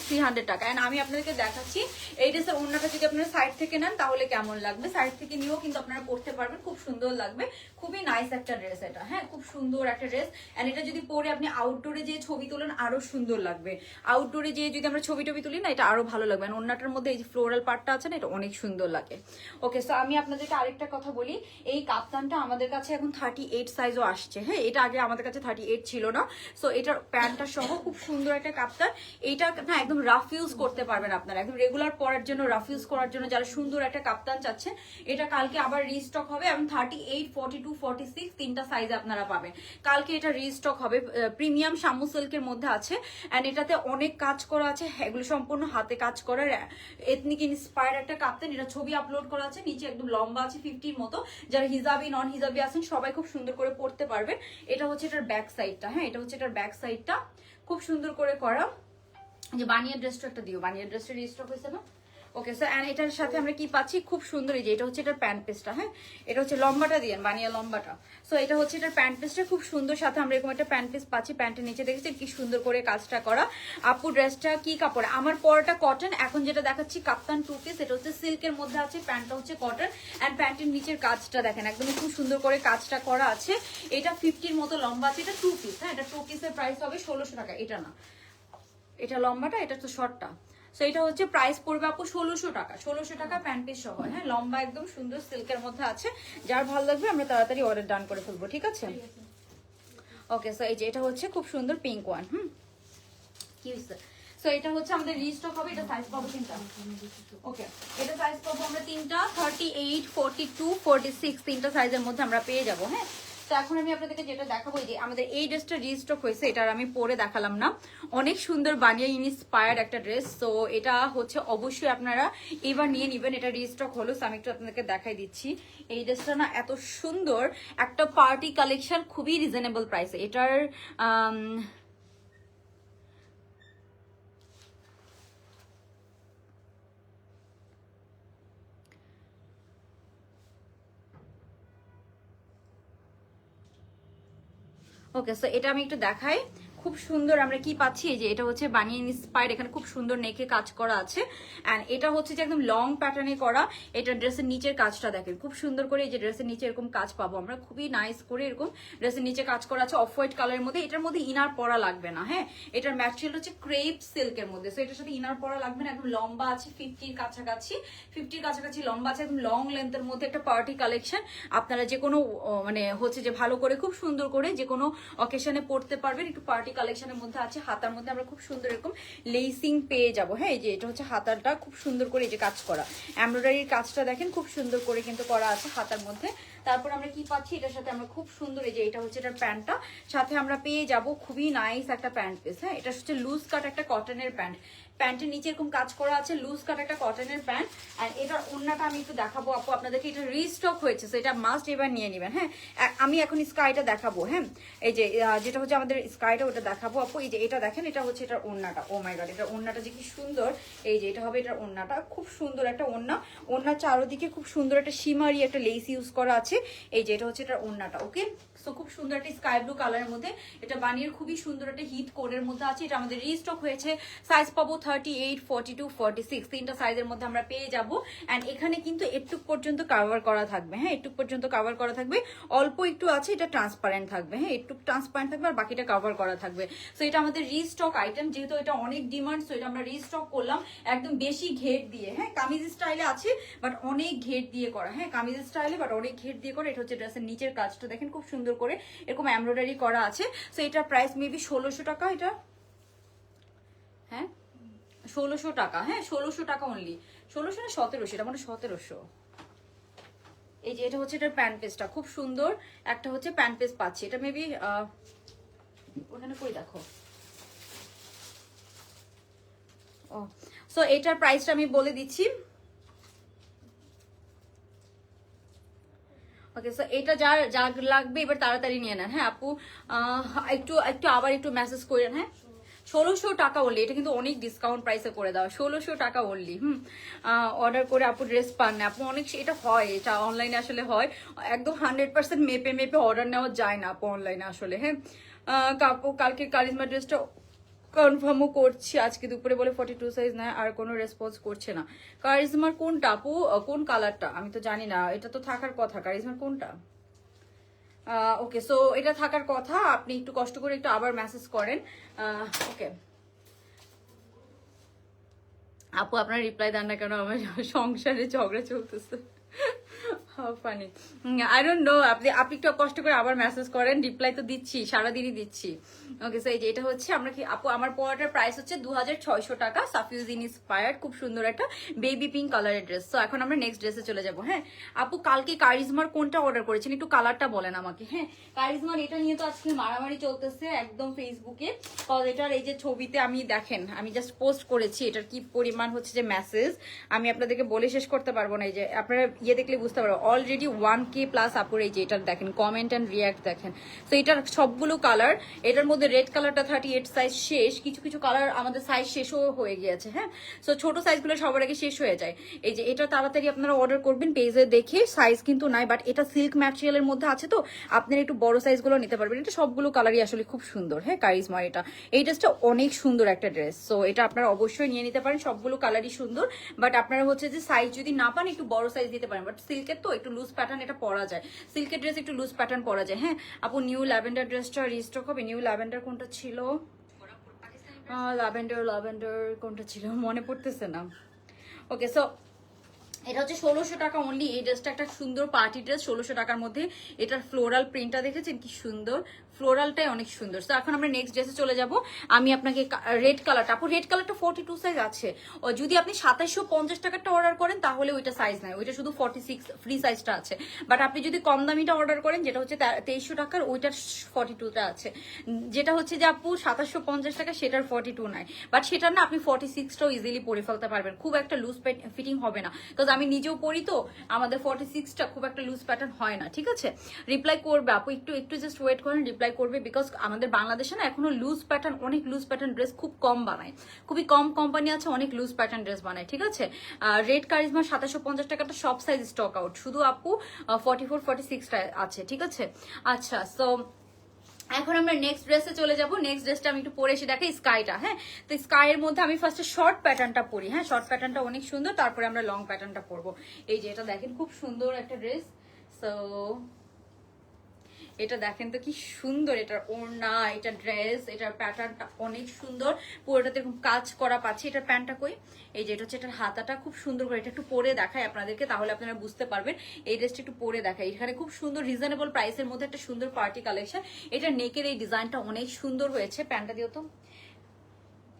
300 টাকা। এন্ড আমি আপনাদেরকে দেখাচ্ছি এই ড্রেসের ওড়নাটা যদি আপনারা সাইড থেকে নেন তাহলে কেমন লাগবে। সাইড থেকে নিয়েও কিন্তু আপনারা পরতে পারবেন, খুব সুন্দর লাগবে, খুবই নাইস একটা ড্রেস এটা, হ্যাঁ খুব সুন্দর একটা ড্রেস। এন্ড এটা যদি পরে আপনি আউটডোরে যে ছবি তোলেন আরো সুন্দর লাগবে। আউটডোরে যে যদি আমরা ছবি টবি তুলি না, এটা আরো ভালো লাগবে। ওড়নাটার মধ্যে এই যে ফ্লোরাল পার্টটা আছে না, এটা অনেক সুন্দর লাগে। ওকে সো আমি আপনাদেরকে আরেকটা কথা বলি, এই কাপ্তানটা আমাদের কাছে এখন 38 সাইজও আসছে, হ্যাঁ এটা আগে আমাদের কাছে 38 ছিল না। সো এটার প্যান্টটা সহ খুব সুন্দর একটা কাপ্তান। এইটা না একদম রাফ ইউজ করতে পারবেন আপনারা, একদম রেগুলার পরার জন্য, রাফ ইউজ করার জন্য যারা সুন্দর একটা কাপ্তান চাচ্ছেন, এটা কালকে আবার রিস্টক হবে। এবং 38, 42, 46 তিনটা সাইজে আপনারা পাবেন। কালকে এটা রিস্টক হবে, প্রিমিয়াম শামু সিল্কের মধ্যে আছে। এন্ড এটাতে অনেক কাজ করা আছে, এগুলো সম্পূর্ণ হাতে কাজ করার এথনিক ইন্সপায়ার্ড একটা কাপ্তান। এটা ছবি আপলোড করা আছে, নিচে একদম লম্বা আছে 50-র মতো। যারা হিজাবি নন হিজাবি আছেন সবাই খুব সুন্দর করে পড়তে পারবেন। এটা হচ্ছে এটার ব্যাক সাইডটা, হ্যাঁ এটা হচ্ছে এটার ব্যাক সাইডটা, খুব সুন্দর করে করা। যে বানিয়ার ড্রেসটা একটা দিও, বানিয়ার ড্রেসটা রিস্টক হয়েছে না। ওকে স্যার এন্ড এটার সাথে আমরা কি পাচ্ছি, খুব সুন্দর এই যে এটা হচ্ছে এটার প্যান্ট পিসটা, হ্যাঁ এটা হচ্ছে লম্বাটা দিয়েন, বানিয়া লম্বাটা। সো এটা হচ্ছে এটার প্যান্ট পিসটা, খুব সুন্দর। সাথে আমরা এরকম একটা প্যান্ট পিস পাচ্ছি, প্যান্টের নিচে দেখেছি কি সুন্দর করে কাজটা করা। আপু ড্রেসটা কি কাপড়? আমার পরাটা কটন, এখন যেটা দেখাচ্ছি কাপ্তান 2 পিস, এটা হচ্ছে সিল্কের মধ্যে আছে, প্যান্টটা হচ্ছে কটন। এন্ড প্যান্টের নিচের কাজটা দেখেন একদম খুব সুন্দর করে কাজটা করা আছে। এটা 50-র মতো লম্বা আছে, এটা 2 পিস, হ্যাঁ এটা 2 পিসের প্রাইস হবে 1600 টাকা। এটা না, এটা লম্বাটা, এটা তো শর্টটা। সো এটা হচ্ছে প্রাইস পড়বে আপু 1600 টাকা, 1600 টাকা প্যান্ট পিস সহ, হ্যাঁ লম্বা একদম সুন্দর সিল্কের মধ্যে আছে। যার ভালো লাগবে আমরা তাড়াতাড়ি অর্ডার ডান করে ফেলবো, ঠিক আছে। ওকে সো এই যে এটা হচ্ছে খুব সুন্দর পিঙ্ক ওয়ান, কি হয়েছে। সো এটা হচ্ছে আমাদের রিস্টক হবে, এটা সাইজ পাবো 3টা। ওকে এটা সাইজ পাবো আমরা 3টা, 38, 42, 46 তিনটা সাইজের মধ্যে আমরা পেয়ে যাবো, হ্যাঁ। তো এখন আমি আপনাদেরকে যেটা দেখাবো, যে আমাদের এই ড্রেসটা রিস্টক হয়েছে, এটার আমি পরে দেখালাম না, অনেক সুন্দর বানিয়ে ইন্সপায়ার্ড একটা ড্রেস। তো এটা হচ্ছে অবশ্যই আপনারা এবার নিয়ে নিবেন, এটা রিস্টক হলো। আমি একটু আপনাদেরকে দেখাই দিচ্ছি, এই ড্রেসটা না এত সুন্দর একটা পার্টি কালেকশন, খুবই রিজনেবল প্রাইসে। এটার ওকে, সো এটা আমি একটু দেখাই। খুব সুন্দর আমরা কি পাচ্ছি, এই যে এটা হচ্ছে বানিয়ে ইন্সপায়ার্ড, এখানে খুব সুন্দর নেকে কাজ করা আছে। অ্যান্ড এটা হচ্ছে যে একদম লং প্যাটার্নে করা। এটা ড্রেসের নিচের কাজটা দেখেন খুব সুন্দর করে, এই যে ড্রেসের নিচে এরকম কাজ পাবো আমরা, খুবই নাইস করে এরকম ড্রেসের নিচে কাজ করা আছে অফ হোয়াইট কালারের মধ্যে। এটার মধ্যে ইনার পরা লাগবে না, হ্যাঁ, এটার ম্যাটেরিয়াল হচ্ছে ক্রেপ সিল্কের মধ্যে, সো এটার সাথে ইনার পরা লাগবে না। একদম লম্বা আছে 50-র কাছাকাছি লম্বা আছে, একদম লং লেন্থের মধ্যে একটা পার্টি কালেকশন। আপনারা যে কোনো মানে হচ্ছে যে ভালো করে খুব সুন্দর করে যে কোনো অকেশনে পড়তে পারবেন। একটু পার্টি কালেকশনের মধ্যে আছে। হাতার মধ্যে আমরা খুব সুন্দর এরকম লেসিং পেয়ে যাবো, হ্যাঁ, এই যে এটা হচ্ছে হাতারটা খুব সুন্দর করে এই যে কাজ করা, এমব্রয়ডারির কাজটা দেখেন খুব সুন্দর করে কিন্তু করা আছে হাতার মধ্যে। তারপর আমরা কি পাচ্ছি, এটার সাথে আমরা খুব সুন্দর এই যে এটা হচ্ছে এটার প্যান্টটা, সাথে আমরা পেয়ে যাব খুবই নাইস একটা প্যান্ট পিস, হ্যাঁ, এটা হচ্ছে লুজ কাট একটা কটনের প্যান্ট। প্যান্টের নিচে এরকম কাজ করা আছে, লুজ কাট একটা কটনের প্যান্ট। আর এটার ওড়নাটা আমি একটু দেখাবো আপু আপনাদেরকে, এটা রিস্টক হয়েছে, তো এটা মাস্ট এবার নিয়ে নেবেন, হ্যাঁ। আমি এখন স্কাইটা দেখাবো, হ্যাঁ, এই যে যেটা হচ্ছে আমাদের স্কাইটা ওটা দেখাবো আপু। এই যে এটা দেখেন, এটা হচ্ছে এটার ওড়নাটা, ও মাই গড, এটার ওড়নাটা যে কি সুন্দর। এই যে এটা হবে এটার ওড়নাটা, খুব সুন্দর একটা ওড়না। ওড়নার চারোদিকে খুব সুন্দর একটা শিমারি একটা লেস ইউজ করা আছে। এই যে এটা হচ্ছে এটার ওড়নাটা, ওকে। সো খুব সুন্দর একটা স্কাই ব্লু কালারের মধ্যে, এটা বানিয়ে খুবই সুন্দর একটা হিট কোডের মধ্যে আছে। এটা আমাদের রিস্টক হয়েছে, সাইজ পাবো 38, 42, 46, তিনটা সাইজের মধ্যে আমরা পেয়ে যাবো। অ্যান্ড এখানে কিন্তু একটু পর্যন্ত কাভার করা থাকবে, হ্যাঁ, একটু পর্যন্ত কাভার করা থাকবে, অল্প একটু আছে, এটা ট্রান্সপারেন্ট থাকবে, হ্যাঁ, একটু ট্রান্সপারেন্ট থাকবে আর বাকিটা কাভার করা থাকবে। সো এটা আমাদের রিস্টক আইটেম, যেহেতু এটা অনেক ডিমান্ড, সো এটা আমরা রিস্টক করলাম একদম বেশি ঘের দিয়ে, হ্যাঁ, কামিজ স্টাইলে আছে বাট অনেক ঘের দিয়ে করা, হ্যাঁ, কামিজ স্টাইলে বাট অনেক ঘের দিয়ে করা। এটা হচ্ছে ড্রেসের নিচের কাজটা দেখেন খুব সুন্দর করে এরকম এমব্রয়ডারি করা আছে। সো এটার প্রাইস মেবি 1600 টাকা, এটা, হ্যাঁ, 1600 টাকা, হ্যাঁ, 1600 টাকা অনলি, 1600 না 1700, এটা মানে 1700। এই যে এটা হচ্ছে এটার প্যান্ট পিসটা খুব সুন্দর একটা হচ্ছে প্যান্ট পিস পাচ্ছি, এটা মেবি ওখানে কই দেখো। ও, সো এটার প্রাইসটা আমি বলে দিচ্ছি। ওকে, সো এটা যার যা লাগবে এবার তাড়াতাড়ি নিয়ে নেন, হ্যাঁ আপু, একটু একটু আবার একটু মেসেজ করেন, হ্যাঁ। 1600 টাকা অনলি, এটা কিন্তু অনেক ডিসকাউন্ট প্রাইসে করে দেওয়া, 1600 টাকা অনলি। অর্ডার করে আপু ড্রেস পান না আপু, অনেক এটা হয়, এটা অনলাইনে আসলে হয়, একদম 100% মেপে মেপে অর্ডার নেওয়া যায় না আপু অনলাইনে আসলে, হ্যাঁ। কাপু কালকে কারিজমা ড্রেসটা কনফার্মও করছি, আজকে দুপুরে বলে 42 সাইজ নেয়, আর কোনো রেসপন্স করছে না। কারিজমার কোনটা আপু, কোন কালারটা আমি তো জানি না, এটা তো থাকার কথা, কারিজমার কোনটা? ওকে, সো এটা থাকার কথা, আপনি একটু কষ্ট করে একটু আবার মেসেজ করেন, ওকে। আপু আপনার রিপ্লাই দেন না কেন, আমার সংসারে ঝগড়া চলতেছে, ফানি, আই ডোন্ট নো, আপনি একটু কষ্ট করে আবার মেসেজ করেন, রিপ্লাই তো দিচ্ছি, সারাদিনই দিচ্ছি। ওকে, সো এই যে এটা হচ্ছে আমরা কি আপু, আমার পরাটার প্রাইস হচ্ছে 2600 টাকা, সাফিউজ ইন্সপায়ার্ড, খুব সুন্দর একটা বেবি পিঙ্ক কালারের ড্রেস। তো এখন আমরা নেক্সট ড্রেসে চলে যাবো, হ্যাঁ। আপু কালকে কারিজমার কোনটা অর্ডার করেছেন, একটু কালারটা বলেন আমাকে, হ্যাঁ। কারিজমার এটা নিয়ে তো আজকে মারামারি চলতেছে একদম ফেসবুকে, কজ এটার এই যে ছবিতে আমি দেখেন, আমি জাস্ট পোস্ট করেছি, এটার কি পরিমাণ হচ্ছে যে মেসেজ আমি আপনাদেরকে বলে শেষ করতে পারবো না। এই যে আপনারা ইয়ে দেখলে বুঝতে পারবো, অলরেডি 1K প্লাস আপুর এই যে এটা দেখেন কমেন্ট অ্যান্ড রিয়াক্ট দেখেন। তো এটার সবগুলো কালার, এটার মধ্যে রেড কালারটা 38 সাইজ শেষ, কিছু কিছু কালার আমাদের সাইজ শেষও হয়ে গিয়েছে, হ্যাঁ। সো ছোট সাইজগুলো সবার আগে শেষ হয়ে যায়। এই যে এটা তাড়াতাড়ি আপনারা অর্ডার করবেন, পেজে দেখে, সাইজ কিন্তু নাই, বাট এটা সিল্ক ম্যাটেরিয়ালের মধ্যে আছে, তো আপনারা একটু বড় সাইজগুলো নিতে পারবেন। এটা সবগুলো কালারই আসলে খুব সুন্দর, হ্যাঁ, কারিজমা এটা, এই ড্রেসটা অনেক সুন্দর একটা ড্রেস। সো এটা আপনারা অবশ্যই নিয়ে নিতে পারেন, সবগুলো কালারই সুন্দর, বাট আপনারা হচ্ছে যে সাইজ যদি না পান একটু বড় সাইজ দিতে পারেন, বাট সিল্কের তো একটু লুজ প্যাটার্ন এটা পরা যায়, সিল্কের ড্রেস একটু লুজ প্যাটার্ন পরা যায়, হ্যাঁ। আপু নিউ ল্যাভেন্ডার ড্রেসটা রিস্টক হবে, নিউ ল্যাভেন্ডার কোনটা ছিল, ল্যাভেন্ডার কোনটা ছিল মনে পড়তেছে না। ওকে, সো এটা হচ্ছে 1600 টাকা অনলি। এই ড্রেসটা একটা সুন্দর পার্টি ড্রেস 1600 টাকার মধ্যে। এটার ফ্লোরাল প্রিন্টটা দেখেছেন কি সুন্দর, ফ্লোরালটাই অনেক সুন্দর। তো এখন আমরা নেক্সট ড্রেসে চলে যাব। আমি আপনাকে রেড কালারটা, আপু রেড কালারটা 42 সাইজ আছে, ও যদি আপনি 2750 টাকারটা অর্ডার করেন তাহলে ওইটা সাইজ নাই, ওইটা শুধু 46 ফ্রি সাইজটা আছে। বাট আপনি যদি কম দামিটা অর্ডার করেন, যেটা হচ্ছে 2300 টাকার, ওইটার 42টা আছে। যেটা হচ্ছে যে আপু 2750 টাকা, সেটার 42 নাই, বাট সেটা না আপনি 46টাও ইজিলি পরে ফেলতে পারবেন, খুব একটা লুজ ফিটিং হবে না, বিকজ আমি নিজেও পরি, তো আমাদের 46টা খুব একটা লুজ প্যাটার্ন হয় না, ঠিক আছে। রিপ্লাই করবে আপু, একটু একটু জাস্ট ওয়েট করেন, রিপ্লাই করবে, বিকজ আমাদের বাংলাদেশে না এখনো লুজ প্যাটার্ন, অনেক লুজ প্যাটার্ন ড্রেস খুব কম বানায়, খুবই কম কোম্পানি আছে অনেক লুজ প্যাটার্ন ড্রেস বানায়, ঠিক আছে। রেড কারিজমা 2750 টাকাটা সব সাইজ স্টক আউট, শুধু আপু 44 46টা আছে, ঠিক আছে। আচ্ছা, সো এখন আমরা নেক্সট ড্রেসে চলে যাব। নেক্সট ড্রেসটা আমি একটু পরে এসে দেখাই, স্কাইটা। হ্যাঁ, তো স্কাইয়ের মধ্যে আমি ফার্স্টে শর্ট প্যাটার্নটা পরি। হ্যাঁ, শর্ট প্যাটার্নটা অনেক সুন্দর, তারপরে আমরা লং প্যাটার্নটা পরবো। এই যে এটা দেখেন, খুব সুন্দর একটা ড্রেস। সো এটা দেখেন তো কি সুন্দর, এটার ওড়না, এটা ড্রেস, এটার প্যাটার্নটা অনেক সুন্দর, পুরোটাতে এরকম কাজ করা পাচ্ছি। এটার প্যান্টটা কই, এই যে এটা হচ্ছে এটার হাতাটা খুব সুন্দর করে, এটা একটু পরে দেখায় আপনাদেরকে, তাহলে আপনারা বুঝতে পারবেন। এই ড্রেসটা একটু পরে দেখায়, এখানে খুব সুন্দর রিজনেবল প্রাইসের মধ্যে একটা সুন্দর পার্টি কালেকশন। এটা নেকের এই ডিজাইনটা অনেক সুন্দর হয়েছে। প্যান্টটা দিও তো।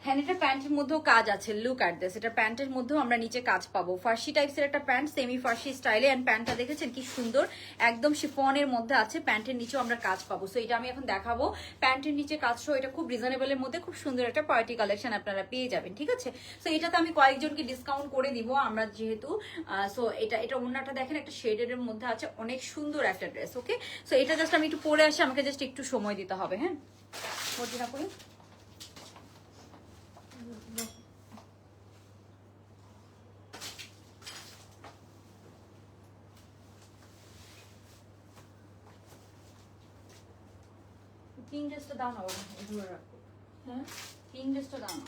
হ্যাঁ, এটা প্যান্টের মধ্যেও কাজ আছে, লুক অ্যাট দিস। এটা প্যান্টের মধ্যেও আমরা নিচে কাজ পাবো, ফার্সি টাইপসের একটা প্যান্ট, সেমি ফার্সি স্টাইলে। এন্ড প্যান্টটা দেখেছেন কি সুন্দর, একদম শিফনের মধ্যে আছে। প্যান্টের নিচেও আমরা কাজ পাবো। সো এটা আমি এখন দেখাবো প্যান্টের নিচে কাজ সহ। এটা খুব রিজনেবলের মধ্যে খুব সুন্দর একটা পার্টি কালেকশন আপনারা পেয়ে যাবেন, ঠিক আছে। সো এটাতে আমি কয়েকজনকে ডিসকাউন্ট করে দিব আমরা যেহেতু। সো এটা ওড়নাটা দেখেন একটা শেডের মধ্যে আছে, অনেক সুন্দর একটা ড্রেস। ওকে, সো এটা জাস্ট আমি একটু পরে আসি, আমাকে জাস্ট একটু সময় দিতে হবে। হ্যাঁ, ভর্তি না করি। পিঙ্ক ড্রেসটা দাও না বাবা, ধরে রাখো। হ্যাঁ, পিঙ্ক ড্রেসটা দাও না।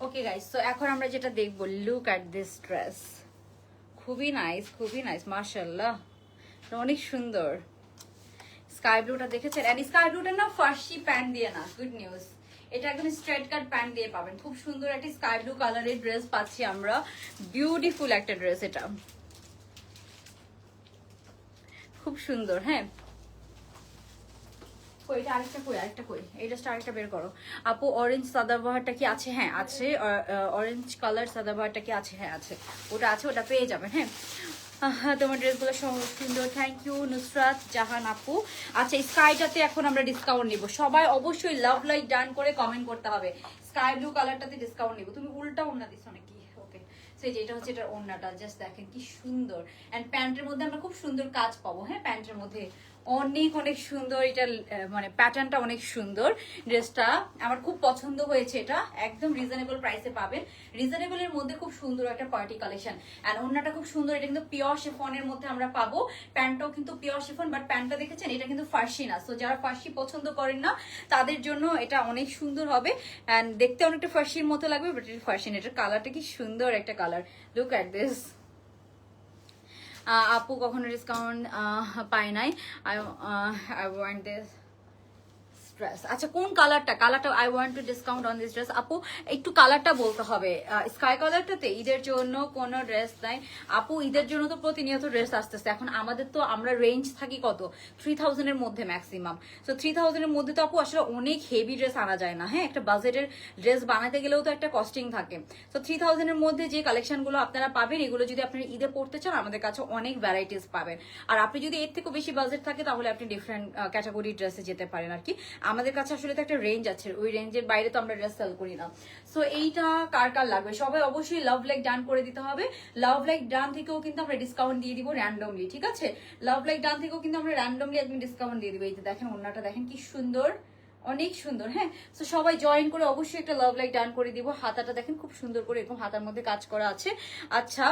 ওকে গাইস, তো এখন আমরা যেটা দেখবো, লুক অ্যাট দিস ড্রেস। খুবই নাইস, খুবই নাইস, মাশাআল্লাহ, অনেক সুন্দর। স্কাই ব্লুটা দেখেছেন? এন্ড স্কাই ব্লুটা না ফার্সি প্যান্ট দিয়ে না, গুড নিউজ, এটা একদম স্ট্রেট কাট প্যান্ট দিয়ে পাবেন। খুব সুন্দর একটা স্কাই ব্লু কালারের ড্রেস পাচ্ছি আমরা, বিউটিফুল একটা ড্রেস, এটা খুব সুন্দর। হ্যাঁ, এটা আরেকটা কই, আরেকটা কই, এই ড্রেসটা আরেকটা বের করো আপু। অরেঞ্জ সাদাবাহারটা কি আছে? হ্যাঁ আছে, অরেঞ্জ কালার সাদাবাহারটা কি আছে? হ্যাঁ আছে, ওটা আছে, ওটা পেয়ে যাবেন। হ্যাঁ, তোমার ড্রেসগুলো সুন্দর, থ্যাংক ইউ নুসরাত জাহান আপু। আচ্ছা, স্কাইটাতে এখন আমরা ডিসকাউন্ট নিব, সবাই অবশ্যই লাভ লাইক ডান করে কমেন্ট করতে হবে। স্কাই ব্লু কালারটাতে ডিসকাউন্ট নিব। তুমি উল্টা ওড়না দিছো নাকি? ওকে, সেই যে এটা হচ্ছে এটার ওড়নাটা, জাস্ট দেখেন কি সুন্দর। এন্ড প্যান্টের মধ্যে আমরা খুব সুন্দর কাজ পাবো। হ্যাঁ, প্যান্টের মধ্যে অনেক অনেক সুন্দর, এটা মানে প্যাটার্নটা অনেক সুন্দর। ড্রেসটা আমার খুব পছন্দ হয়েছে, এটা একদম রিজনেবল প্রাইসে পাবেন। রিজনেবলের মধ্যে খুব সুন্দর একটা পার্টি কালেকশন। এন্ড ওড়নাটা খুব সুন্দর, এটা কিন্তু পিওর শিফনের মধ্যে আমরা পাবো। প্যান্টটাও কিন্তু পিওর শিফন, বাট প্যান্টটা দেখেছেন এটা কিন্তু ফার্সি না। সো যারা ফার্সি পছন্দ করেন না তাদের জন্য এটা অনেক সুন্দর হবে। এন্ড দেখতে অনেকটা ফার্সির মতো লাগবে, বাট এটা ফার্সি না। এটার কালারটা কি সুন্দর একটা কালার, লুক অ্যাট দিস। আপু কখনো ডিসকাউন্ট পাই নাই, আই ওয়ান্ট দিস ড্রেস। আচ্ছা, কোন কালারটা? কালারটা I want to discount on this dress. আপু একটু কালারটা বলতে হবে। স্কাই কালারটাতে ঈদের জন্য কোনো ড্রেস নাই আপু। ঈদের জন্য তো প্রতিনিয়ত ড্রেস আসতেছে। এখন আমাদের তো আমরা রেঞ্জ থাকি কত, 3000 এর মধ্যে ম্যাক্সিমাম। সো 3000 এর মধ্যে তো আপু আসলে অনেক হেভি ড্রেস আনা যায় না। হ্যাঁ, একটা বাজেটের ড্রেস বানাতে গেলেও তো একটা কস্টিং থাকে। সো 3000 এর মধ্যে যে কালেকশনগুলো আপনারা পাবেন, এগুলো যদি আপনারা ঈদে পড়তে চান, আমাদের কাছে অনেক ভ্যারাইটিস পাবেন। আর আপনি যদি এর থেকেও বেশি বাজেট থাকে, তাহলে আপনি ডিফারেন্ট ক্যাটাগরি ড্রেসে যেতে পারেন আর কি। আমাদের কাছে আসলে তো একটা রেঞ্জ আছে, ওই রেঞ্জের বাইরে তো আমরা ড্রেস সেল করি না। সো এইটা কার কার লাগবে সবাই অবশ্যই লাভ লাইক ডান করে দিতে হবে। লাভ লাইক ডান থেকেও কিন্তু আমরা ডিসকাউন্ট দিয়ে দিব র্যান্ডমলি, ঠিক আছে। লাভ লাইক ডান থেকেও কিন্তু আমরা র্যান্ডমলি একদম ডিসকাউন্ট দিয়ে দিব। এই যে দেখেন ওড়নাটা দেখেন কি সুন্দর, অনেক সুন্দর। হ্যাঁ, তো সবাই জয়েন করে অবশ্যই একটা লাভ লাইক ডান করে দিব। হাতাটা দেখেন খুব সুন্দর করে এরকম হাতার মধ্যে কাজ করা আছে। আচ্ছা,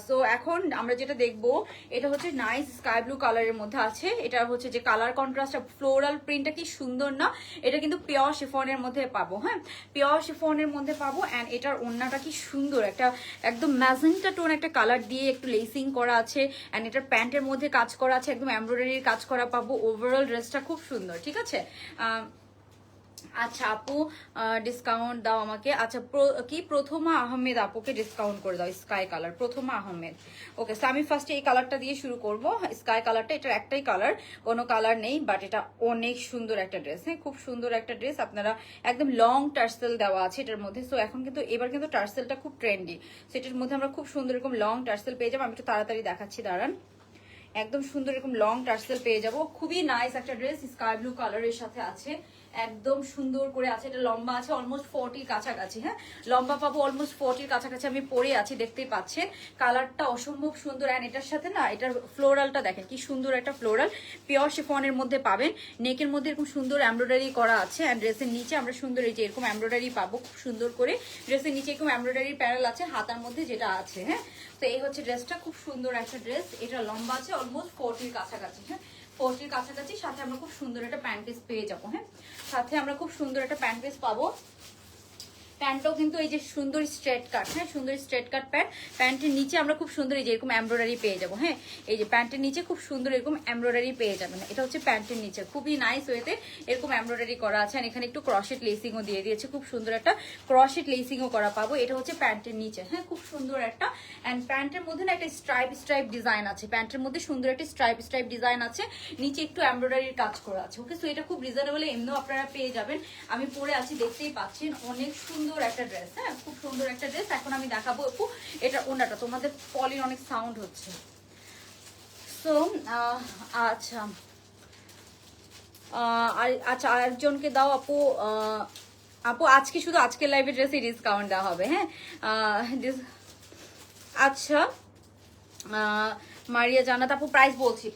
সো এখন আমরা যেটা দেখবো এটা হচ্ছে নাইস স্কাই ব্লু কালারের মধ্যে আছে। এটা হচ্ছে যে কালার কন্ট্রাস্ট ফ্লোরাল প্রিন্টটা কি সুন্দর না, এটা কিন্তু পিওর শিফনের মধ্যে পাবো। হ্যাঁ, পিওর শিফনের মধ্যে পাবো। অ্যান্ড এটার ওড়নাটা কি সুন্দর, একটা একদম ম্যাজেন্টা টোন একটা কালার দিয়ে একটু লেসিং করা আছে। অ্যান্ড এটার প্যান্টের মধ্যে কাজ করা আছে, একদম এমব্রয়ডারির কাজ করা পাবো। ওভারঅল ড্রেসটা খুব সুন্দর, ঠিক আছে। আচ্ছা আপু, ডিসকাউন্ট দাও আমাকে। আচ্ছা, কি প্রথমা আহমেদ আপুকে ডিসকাউন্ট করে দাও, স্কাই কালার, প্রথমা আহমেদ। ওকে, সো আমি ফার্স্টে এই কালারটা দিয়ে শুরু করব, স্কাই কালারটা। এটার একটাই কালার, কোনো কালার নেই, বাট এটা অনেক সুন্দর একটা ড্রেস। হ্যাঁ, খুব সুন্দর একটা ড্রেস। আপনারা একদম লং টার্সেল দেওয়া আছে এটার মধ্যে। সো এখন কিন্তু এবার কিন্তু টার্সেলটা খুব ট্রেন্ডি, সেটার মধ্যে আমরা খুব সুন্দর এরকম লং টার্সেল পেয়ে যাবো। আমি একটু তাড়াতাড়ি দেখাচ্ছি, দাঁড়ান। একদম সুন্দর এরকম লং টার্সেল পেয়ে যাবো। খুবই নাইস একটা ড্রেস, স্কাই ব্লু কালারের সাথে আছে, একদম সুন্দর করে আছে। এটা লম্বা আছে অলমোস্ট 40 কাছাকাছি। হ্যাঁ, লম্বা পাবো অলমোস্ট 40 কাছাকাছি। আমি পরে আছি, দেখতেই পাচ্ছেন কালারটা অসম্ভব সুন্দর। অ্যান্ড এটার সাথে না, এটার ফ্লোরালটা দেখেন কি সুন্দর একটা ফ্লোরাল, পিওর শিফনের মধ্যে পাবেন। নেকের মধ্যে এরকম সুন্দর এমব্রয়ডারি করা আছে। অ্যান্ড ড্রেসের নিচে আমরা সুন্দর এই যে এরকম এমব্রয়ডারি পাবো খুব সুন্দর করে। ড্রেসের নিচে এরকম এমব্রয়ডারির প্যানেল আছে হাতার মধ্যে যেটা আছে। হ্যাঁ, তো এই হচ্ছে ড্রেসটা, খুব সুন্দর একটা ড্রেস। এটা লম্বা আছে অলমোস্ট 40 কাছাকাছি। হ্যাঁ, 40 কাছাকাছি। সাথে আমরা খুব সুন্দর একটা প্যান্ট পিস পেয়ে যাবো। হ্যাঁ, সাথে আমরা খুব সুন্দর একটা প্যান্ট পিস পাবো। প্যান্টটাও কিন্তু এই যে সুন্দর স্ট্রেট কাট। হ্যাঁ, সুন্দর স্ট্রেট কাট প্যান্ট। প্যান্টের নিচে আমরা খুব সুন্দর এই যে এরকম এমব্রয়ডারি পেয়ে যাবো। হ্যাঁ, এই যে প্যান্টের নিচে খুব সুন্দর এরকম এমব্রয়ডারি পেয়ে যাবেন। এটা হচ্ছে প্যান্টের নিচে, খুবই নাইস ওয়েতে এরকম এমব্রয়ডারি করা আছে। আর এখানে একটু ক্রশেট লেসিংও দিয়ে দিয়েছে, খুব সুন্দর একটা ক্রশেট লেসিংও করা পাবো। এটা হচ্ছে প্যান্টের নিচে। হ্যাঁ, খুব সুন্দর একটা। অ্যান্ড প্যান্টের মধ্যে না একটা স্ট্রাইপ স্ট্রাইপ ডিজাইন আছে, প্যান্টের মধ্যে সুন্দর একটা স্ট্রাইপ স্ট্রাইপ ডিজাইন আছে, নিচে একটু এমব্রয়ডারির কাজ করা আছে। ওকে, সো এটা খুব রিজনেবল এমনিও আপনারা পেয়ে যাবেন। আমি পরে আছি, দেখতেই পাচ্ছেন, অনেক সুন্দর একটা ড্রেস। হ্যাঁ, খুব সুন্দর একটা ড্রেস। এখন আমি দেখাবো আপু এটা ওনাটা, তোমাদের পলির অনেক সাউন্ড হচ্ছে। সো আচ্ছা, আচ্ছা আরেকজনকে দাও আপু। আপু আজকে শুধু আজকের লাইভে ড্রেসে ডিসকাউন্ট দেওয়া হবে। হ্যাঁ, আচ্ছা, মারিয়া জান্নাত আপু, প্রাইস বলছি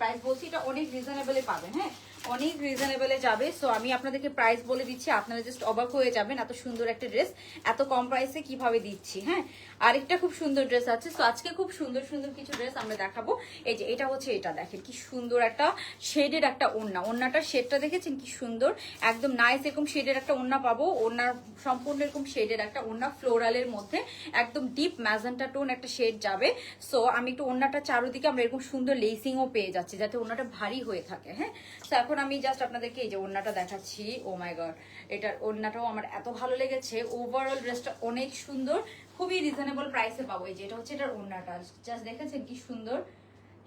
এটা অনেক রিজনেবলে পাবেন। হ্যাঁ, অনেক রিজনেবলে যাবে। সো আমি আপনাদেরকে প্রাইস বলে দিচ্ছি, আপনারা জাস্ট অবাক হয়ে যাবেন এত সুন্দর একটা ড্রেস এত কম প্রাইসে কিভাবে দিচ্ছি। হ্যাঁ, আরেকটা খুব সুন্দর ড্রেস আছে। সো আজকে খুব সুন্দর সুন্দর কিছু ড্রেস আমরা দেখাবো। এই যে এটা হচ্ছে, এটা দেখেন কি সুন্দর একটা শেডের একটা ওড়না। ওড়নাটার শেডটা দেখেছেন কি সুন্দর, একদম নাইস এরকম শেডের একটা ওড়না পাবো। ওড়নার সম্পূর্ণ এরকম শেডের একটা ওড়না, ফ্লোরালের মধ্যে একদম ডিপ ম্যাজেন্টা টোন একটা শেড যাবে। সো আমি একটু ওড়নাটা চারোদিকে আমরা এরকম সুন্দর লেসিংও পেয়ে যাচ্ছি, যাতে ওড়নাটা ভারী হয়ে থাকে। হ্যাঁ, সো এখন আমি জাস্ট আপনাদেরকে এই যে ওড়নাটা দেখাচ্ছি। ও মাই গড, এটার ওড়নাটাও আমার এত ভালো লেগেছে। ওভারঅল ড্রেসটা অনেক সুন্দর, খুবই রিজনেবল প্রাইসে পাবো। এই যে এটা হচ্ছে এটার ওড়নাটা, জাস্ট দেখেছেন কি সুন্দর।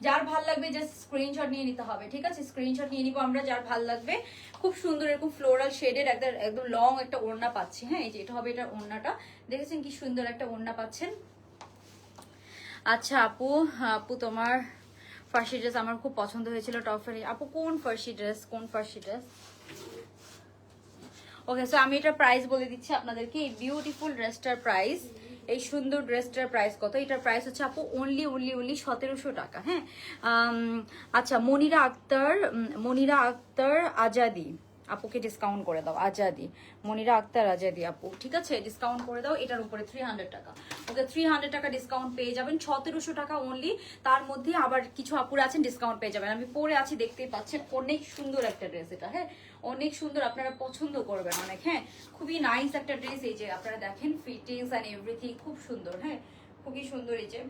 যার ভাল লাগবে জাস্ট স্ক্রিনশট নিয়ে নিতে হবে। ঠিক আছে, স্ক্রিনশট নিয়ে নিবো আমরা, যার ভাল লাগবে। খুব সুন্দর এরকম ফ্লোরাল শেডের একদম লং একটা ওড়না পাচ্ছি। হ্যাঁ, এই যে এটা হবে এটার ওড়নাটা, দেখেছেন কি সুন্দর একটা ওড়না পাচ্ছেন। আচ্ছা আপু, আপু তোমার ফার্সি ড্রেস আমার খুব পছন্দ হয়েছিল, টপের। আপু কোন ফার্সি ড্রেস, কোন ফার্সি ড্রেস? ওকে, সো আমি এটার প্রাইস বলে দিচ্ছি আপনাদেরকে। এই বিউটিফুল ড্রেসটার প্রাইস, এই সুন্দর ড্রেসটার প্রাইস কত? এটার প্রাইস হচ্ছে আপু অনলি 1700 টাকা। হ্যাঁ, আচ্ছা, মনিরা আক্তার আজাদি আপুকে ডিসকাউন্ট করে দাও। আজাদি, মনিরা আক্তার আজাদি আপু, ঠিক আছে, ডিসকাউন্ট করে দাও। এটার উপরে 300 টাকা। ওকে, 300 টাকা ডিসকাউন্ট পেয়ে যাবেন। 1700 টাকা অনলি। তার মধ্যে আবার কিছু আপুরা আছেন ডিসকাউন্ট পেয়ে যাবেন। আমি পরে আছি, দেখতেই পাচ্ছেন, অনেক সুন্দর একটা ড্রেস এটা। হ্যাঁ, অনেক সুন্দর, আপনারা পছন্দ করবেন অনেক। হ্যাঁ, খুবই নাইস একটা ড্রেস। এই যে আপনারা দেখেন ফিটিংস এন্ড এভরিথিং খুব সুন্দর। হ্যাঁ, খুবই সুন্দর, এই যে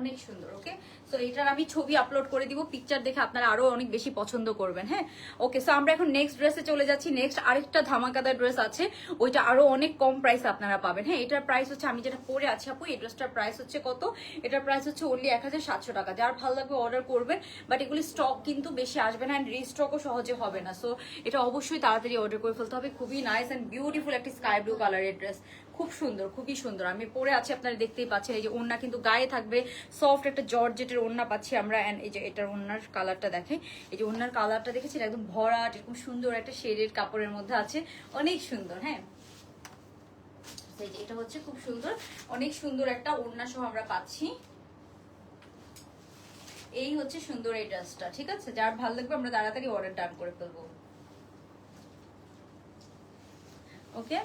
অনেক সুন্দর। ওকে, সো এটার আমি ছবি আপলোড করে দিব, পিকচার দেখে আপনারা আরো অনেক বেশি পছন্দ করবেন। হ্যাঁ, ওকে, সো আমরা এখন নেক্সট ড্রেসে চলে যাচ্ছি। নেক্সট আরেকটা ধামাকাদার ড্রেস আছে, ওইটা আরো অনেক কম প্রাইস আপনারা পাবেন। হ্যাঁ, এটার প্রাইস হচ্ছে, আমি যেটা পরে আছি আপু, এই ড্রেসটার প্রাইস হচ্ছে কত? এটার প্রাইস হচ্ছে অনলি 1700 টাকা। যার ভালো লাগবে অর্ডার করবেন, বাট এগুলি স্টক কিন্তু বেশি আসবে না, অ্যান্ড রিস্টকও সহজে হবে না। সো এটা অবশ্যই তাড়াতাড়ি অর্ডার করে ফেলতে হবে। খুবই নাইস অ্যান্ড বিউটিফুল একটি স্কাই ব্লু কালারের ড্রেস, খুব সুন্দর, খুবই সুন্দর। আমি পরে আছি, আপনারা দেখতেই পাচ্ছেন। এই যে ওড়না কিন্তু গায়ে থাকবে, সফট একটা জর্জেটের ওড়না পাচ্ছি আমরা। এন্ড এই যে এটার ওড়নার কালারটা দেখে, এই যে ওড়নার কালারটা দেখেছেন, একদম ভরাট এরকম সুন্দর একটা শেডের কাপড়ের মধ্যে আছে, অনেক সুন্দর। হ্যাঁ, এই যে এটা হচ্ছে খুব সুন্দর, অনেক সুন্দর একটা ওড়না সহ আমরা পাচ্ছি। এই হচ্ছে সুন্দর এই ড্রেসটা, ঠিক আছে? যার ভালো লাগবে আমরা তাড়াতাড়ি অর্ডার ডান করে ফেলবো। ওকে,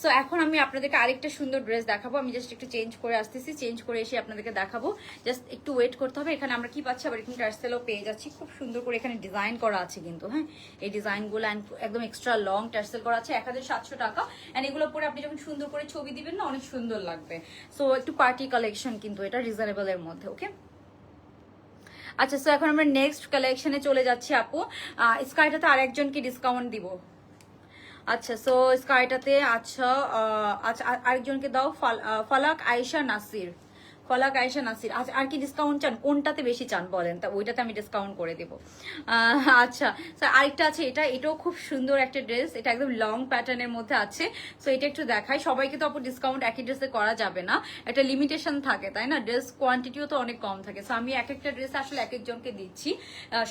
সো এখন আমি আপনাদেরকে আরেকটা সুন্দর ড্রেস দেখাবো। আমি জাস্ট একটু চেঞ্জ করে আসতেছি, চেঞ্জ করে এসে আপনাদেরকে দেখাবো। জাস্ট একটু ওয়েট করতে হবে। এখানে আমরা কি পাচ্ছি, আবার এখানে টার্সেলও পেয়ে যাচ্ছি। খুব সুন্দর করে এখানে ডিজাইন করা আছে কিন্তু, হ্যাঁ, এই ডিজাইনগুলো একদম এক্সট্রা লং টার্সেল করা আছে। 1700 টাকা। অ্যান্ড এগুলো পরে আপনি যখন সুন্দর করে ছবি দিবেন না, অনেক সুন্দর লাগবে। সো একটু পার্টি কালেকশন কিন্তু এটা, রিজনেবলের মধ্যে। ওকে, আচ্ছা, সো এখন আমরা নেক্সট কালেকশনে চলে যাচ্ছি আপু। স্কাইটাতে আরেকজনকে ডিসকাউন্ট দিব। আচ্ছা, সো স্কাইটাতে আচ্ছা আচ্ছা আরেকজনকে দাও, ফালাক আয়েশা নাসির। ফালাক আয়েশা নাসির, আচ্ছা আর কি ডিসকাউন্ট চান? কোনটাতে বেশি চান বলেন, তা ওইটাতে আমি ডিসকাউন্ট করে দেবো। আচ্ছা, স্যার আরেকটা আছে, এটাও খুব সুন্দর একটা ড্রেস। এটা একদম লং প্যাটার্নের মধ্যে আছে। সো এটা একটু দেখাই। সবাইকে তো আপু ডিসকাউন্ট একই ড্রেসে করা যাবে না, একটা লিমিটেশন থাকে, তাই না? ড্রেস কোয়ান্টিটিও তো অনেক কম থাকে। সো আমি এক একটা ড্রেস আসলে এক একজনকে দিচ্ছি,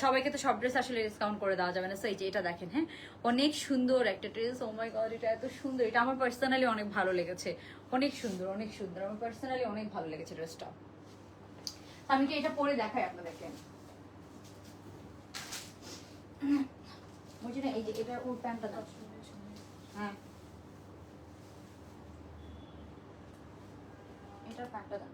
সবাইকে তো সব ড্রেস আসলে ডিসকাউন্ট করে দেওয়া যাবে না। সো এই যে এটা দেখেন, হ্যাঁ, অনেক সুন্দর একটা ড্রেস। ও মাই গড, এটা এত সুন্দর, এটা আমার পার্সোনালি অনেক ভালো লেগেছে। অনেক সুন্দর, অনেক সুন্দর, আমার পার্সোনালি অনেক ভালো লেগেছে ড্রেসটা। আমি কি এটা পরে দেখাই আপনাদেরকে? বুঝি না, এই যে এটা ওর প্যান্টটা দাও। হ্যাঁ, এটার প্যান্টটা দাও।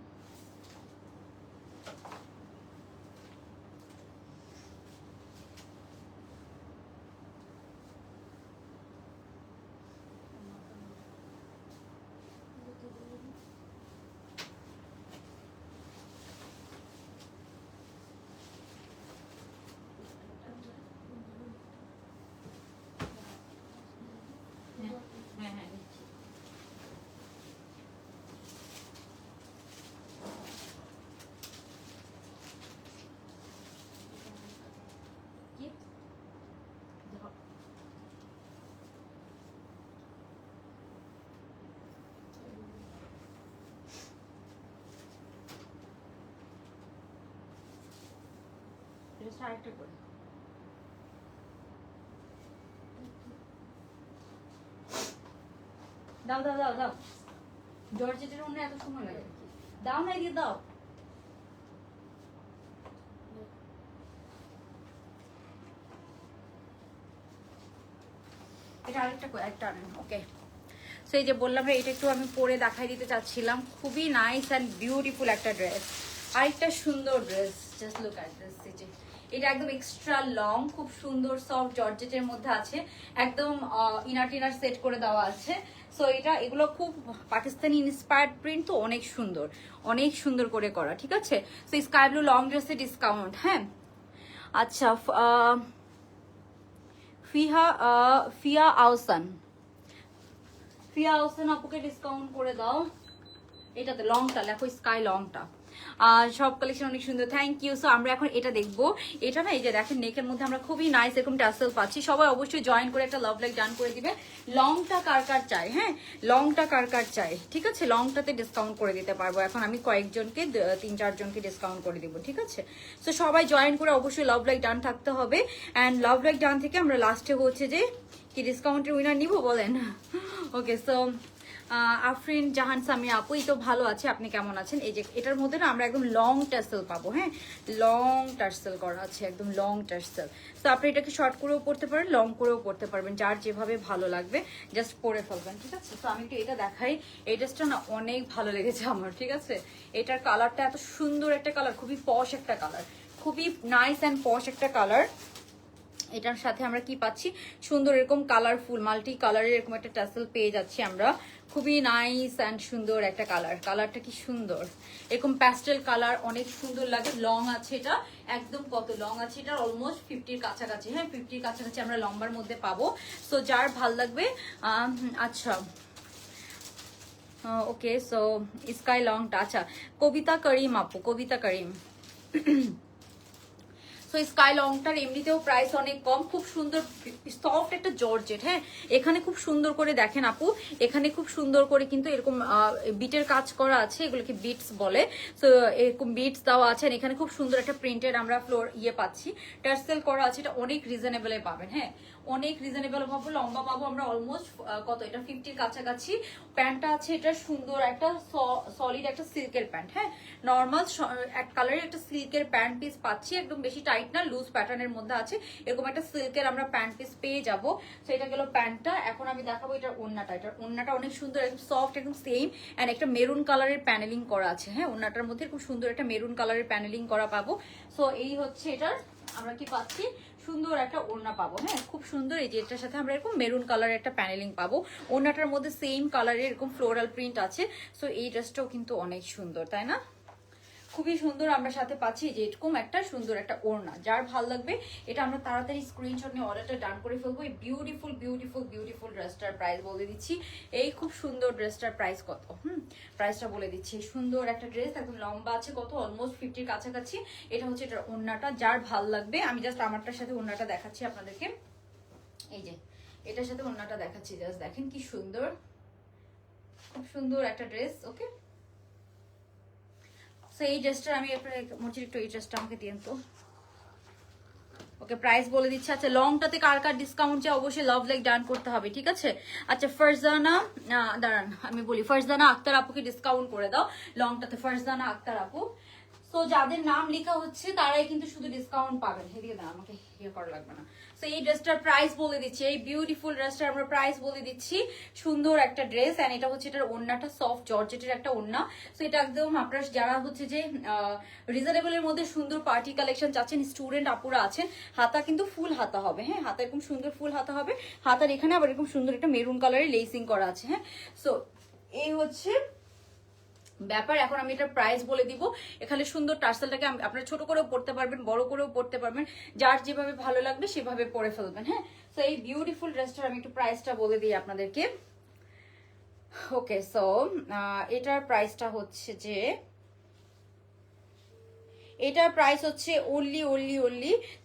হ্যাঁ হ্যাঁ, নিচ্ছি। কি দেখো, ড্রেসটা আরেকটা করে দাও দাও দাও দাও। জর্জেটের অন্য এত সময় লাগে? দাও না, দিয়ে দাও। এটা আরেকটা আনেন। ওকে, সো এই যে বললাম, এটা একটু আমি পরে দেখাই দিতে চাচ্ছিলাম। খুবই নাইস অ্যান্ড বিউটিফুল একটা ড্রেস। আরেকটা সুন্দর dress, just look at this. এই যে এটা একদম এক্সট্রা লং, খুব সুন্দর সফট জর্জেটের মধ্যে আছে। একদম ইনার টিনার সেট করে দেওয়া আছে। সো এগুলো খুব পাকিস্তানি ইন্সপায়ার্ড প্রিন্ট, তো অনেক সুন্দর, অনেক সুন্দর করে করা, ঠিক আছে? সো স্কাই ব্লু লং ড্রেসের ডিসকাউন্ট, হ্যাঁ। আচ্ছা, ফিয়া আহসান, ফিয়া আহসান আপুকে ডিসকাউন্ট করে দাও। এটাতে লংটা লেখো, স্কাই লংটা। সব কালেকশন অনেক সুন্দর, থ্যাংক ইউ। সো আমরা এখন এটা দেখবো। এটা না, এই যে দেখেন, নেকের মধ্যে আমরা খুবই নাইস এরকম টাসেল পাচ্ছি। সবাই অবশ্যই জয়েন করে একটা লাভ লাইক ডান করে দিবে। লংটা কার কার চাই, হ্যাঁ, লংটা কার কার চাই, ঠিক আছে? লংটাতে ডিসকাউন্ট করে দিতে পারবো। এখন আমি কয়েকজনকে 3-4 জনকে ডিসকাউন্ট করে দিব, ঠিক আছে? সো সবাই জয়েন করে অবশ্যই লাভ লাইক ডান থাকতে হবে। অ্যান্ড লাভ লাইক ডান থেকে আমরা লাস্টে হচ্ছে যে কি ডিসকাউন্টের উইনার নিব বলেন? ওকে, সো আফরিন জাহান সামি আপু, এই তো ভালো আছে, আপনি কেমন আছেন? এই যে এটার মধ্যে না আমরা একদম লং টার্সেল পাবো, হ্যাঁ, লং টার্সেল করা আছে, একদম লং টার্সেল। তো আপনি এটাকে শর্ট করেও পড়তে পারেন, লং করেও পড়তে পারবেন, যার যেভাবে ভালো লাগবে জাস্ট পরে ফেলবেন, ঠিক আছে? তো আমি একটু এটা দেখাই। এই ড্রেসটা না অনেক ভালো লেগেছে আমার, ঠিক আছে? এটার কালারটা এত সুন্দর একটা কালার, খুবই পশ একটা কালার, খুবই নাইস অ্যান্ড পশ একটা কালার। এটার সাথে আমরা কি পাচ্ছি, সুন্দর এরকম কালারফুল মাল্টি কালারের এরকম একটা টাসেল পেয়ে যাচ্ছি আমরা। খুবই নাইস অ্যান্ড সুন্দর একটা কালার, কালারটা কি সুন্দর, এরকম প্যাস্টেল কালার, অনেক সুন্দর লাগে। লং আছে এটা, একদম কত লং আছে এটা, অলমোস্ট 50-র কাছাকাছি, হ্যাঁ, 50-র কাছাকাছি আমরা লম্বার মধ্যে পাবো। সো যার ভাল লাগবে, আচ্ছা ওকে, সো স্কাই লংটা, আচ্ছা কবিতা করিম আপু, কবিতা করিম। সো স্কাই লংটার এমনিতেও প্রাইস অনেক কম, খুব সুন্দর সফট একটা জর্জেট। হ্যাঁ, এখানে খুব সুন্দর করে দেখেন আপু, এখানে খুব সুন্দর করে কিন্তু এরকম বিটের কাজ করা আছে, এগুলোকে বিটস বলে। সো এরকম বিটস দেওয়া আছে, এখানে খুব সুন্দর একটা প্রিন্টেড আমরা ফ্লোর পাচ্ছি, টার্সেল করা আছে। এটা অনেক রিজনেবলে পাবেন। হ্যাঁ, অনেক রিজনেবল পাবো, লম্বা পাবো আমরা অলমোস্ট কত, এটা 50-র কাছাকাছি। প্যান্টটা আছে এটা সুন্দর একটা সলিড একটা সিল্কের প্যান্ট। হ্যাঁ, নর্মাল এক কালারের একটা সিল্কের প্যান্ট পিস পাচ্ছি, একদম বেশি টাইট না, লুজ প্যাটার্নের মধ্যে আছে, এরকম একটা সিল্কের আমরা প্যান্ট পিস পেয়ে যাবো। তো এটা গেল প্যান্টটা। এখন আমি দেখাবো এটার ওড়নাটা। এটার ওড়নাটা অনেক সুন্দর, একদম সফট, একদম সেম, অ্যান্ড একটা মেরুন কালারের প্যানেলিং করা আছে। হ্যাঁ, ওড়নাটার মধ্যে খুব সুন্দর একটা মেরুন কালারের প্যানেলিং করা পাবো। সো এই হচ্ছে এটার আমরা কি পাচ্ছি, সুন্দর একটা ওড়না পাবো। হ্যাঁ, খুব সুন্দর। এই যে এটার সাথে আমরা এরকম মেরুন কালারের একটা প্যানেলিং পাবো, ওড়নাটার মধ্যে সেম কালারের এরকম ফ্লোরাল প্রিন্ট আছে। সো এই ড্রেসটাও কিন্তু অনেক সুন্দর, তাই না? খুবই সুন্দর আমরা সাথে পাচ্ছি যে এরকম একটা সুন্দর একটা ওড়না। যার ভালো লাগবে এটা আমরা তাড়াতাড়ি স্ক্রিনশট নিয়ে অর্ডারটা ডান করে ফেলবো। এই বিউটিফুল বিউটিফুল বিউটিফুল ড্রেসটার প্রাইস বলে দিচ্ছি। এই খুব সুন্দর ড্রেসটার প্রাইস কত, প্রাইসটা বলে দিচ্ছি। সুন্দর একটা ড্রেস, একদম লম্বা আছে, কত অলমোস্ট 50-র কাছাকাছি। এটা হচ্ছে এটার ওড়নাটা। যার ভাল লাগবে, আমি জাস্ট আমারটার সাথে ওড়নাটা দেখাচ্ছি আপনাদেরকে। এই যে এটার সাথে ওড়নাটা দেখাচ্ছি, জাস্ট দেখেন কি সুন্দর, খুব সুন্দর একটা ড্রেস। ওকে, সো এই ড্রেসটা আমি মর্জির একটু এই ড্রেসটা আমাকে দিয়েন তো। ওকে, প্রাইস বলে দিচ্ছি। আচ্ছা, লংটাতে কার কার ডিসকাউন্ট চাই অবশ্যই লাভ লাইক ডান করতে হবে, ঠিক আছে? আচ্ছা, ফারজানা দাঁড়ান আমি বলি, ফারজানা আক্তার আপুকে ডিসকাউন্ট করে দাও লংটাতে, ফারজানা আক্তার আপু। তো যাদের নাম লেখা হচ্ছে তারাই কিন্তু শুধু ডিসকাউন্ট পাবেন। হেরিয়ে দাও, আমাকে ইয়ে করা লাগবে না। তো এই ড্রেসটার প্রাইস বলে দিচ্ছি, এই বিউটিফুল ড্রেসটার আমরা প্রাইস বলে দিচ্ছি। সুন্দর একটা ড্রেস, এন্ড এটা হচ্ছে এটার ওড়নাটা সফট জর্জেটের একটা ওড়না। তো এটা একদম আপনারা যারা হচ্ছে যে রিজনেবলের মধ্যে সুন্দর পার্টি কালেকশন চাচ্ছেন, স্টুডেন্ট আপুরা আছেন, হাতা কিন্তু ফুল হাতা হবে। হ্যাঁ, হাতা এরকম সুন্দর ফুল হাতা হবে, হাতার এখানে আবার এরকম সুন্দর একটা মেরুন কালারের লেসিং করা আছে। হ্যাঁ, সো এই হচ্ছে ব্যাপার। এখন আমি এটার প্রাইস বলে দিব। এখানে সুন্দর টার্সেলটাকে আপনারা ছোট করেও পড়তে পারবেন, বড় করেও পড়তে পারবেন, যার যেভাবে ভালো লাগবে সেভাবে পরে ফেলবেন। হ্যাঁ, তো এই বিউটিফুল ড্রেসটার আমি একটু প্রাইসটা বলে দিই আপনাদেরকে। ওকে, সো এটার প্রাইসটা হচ্ছে যে, এটার প্রাইস হচ্ছে অনলি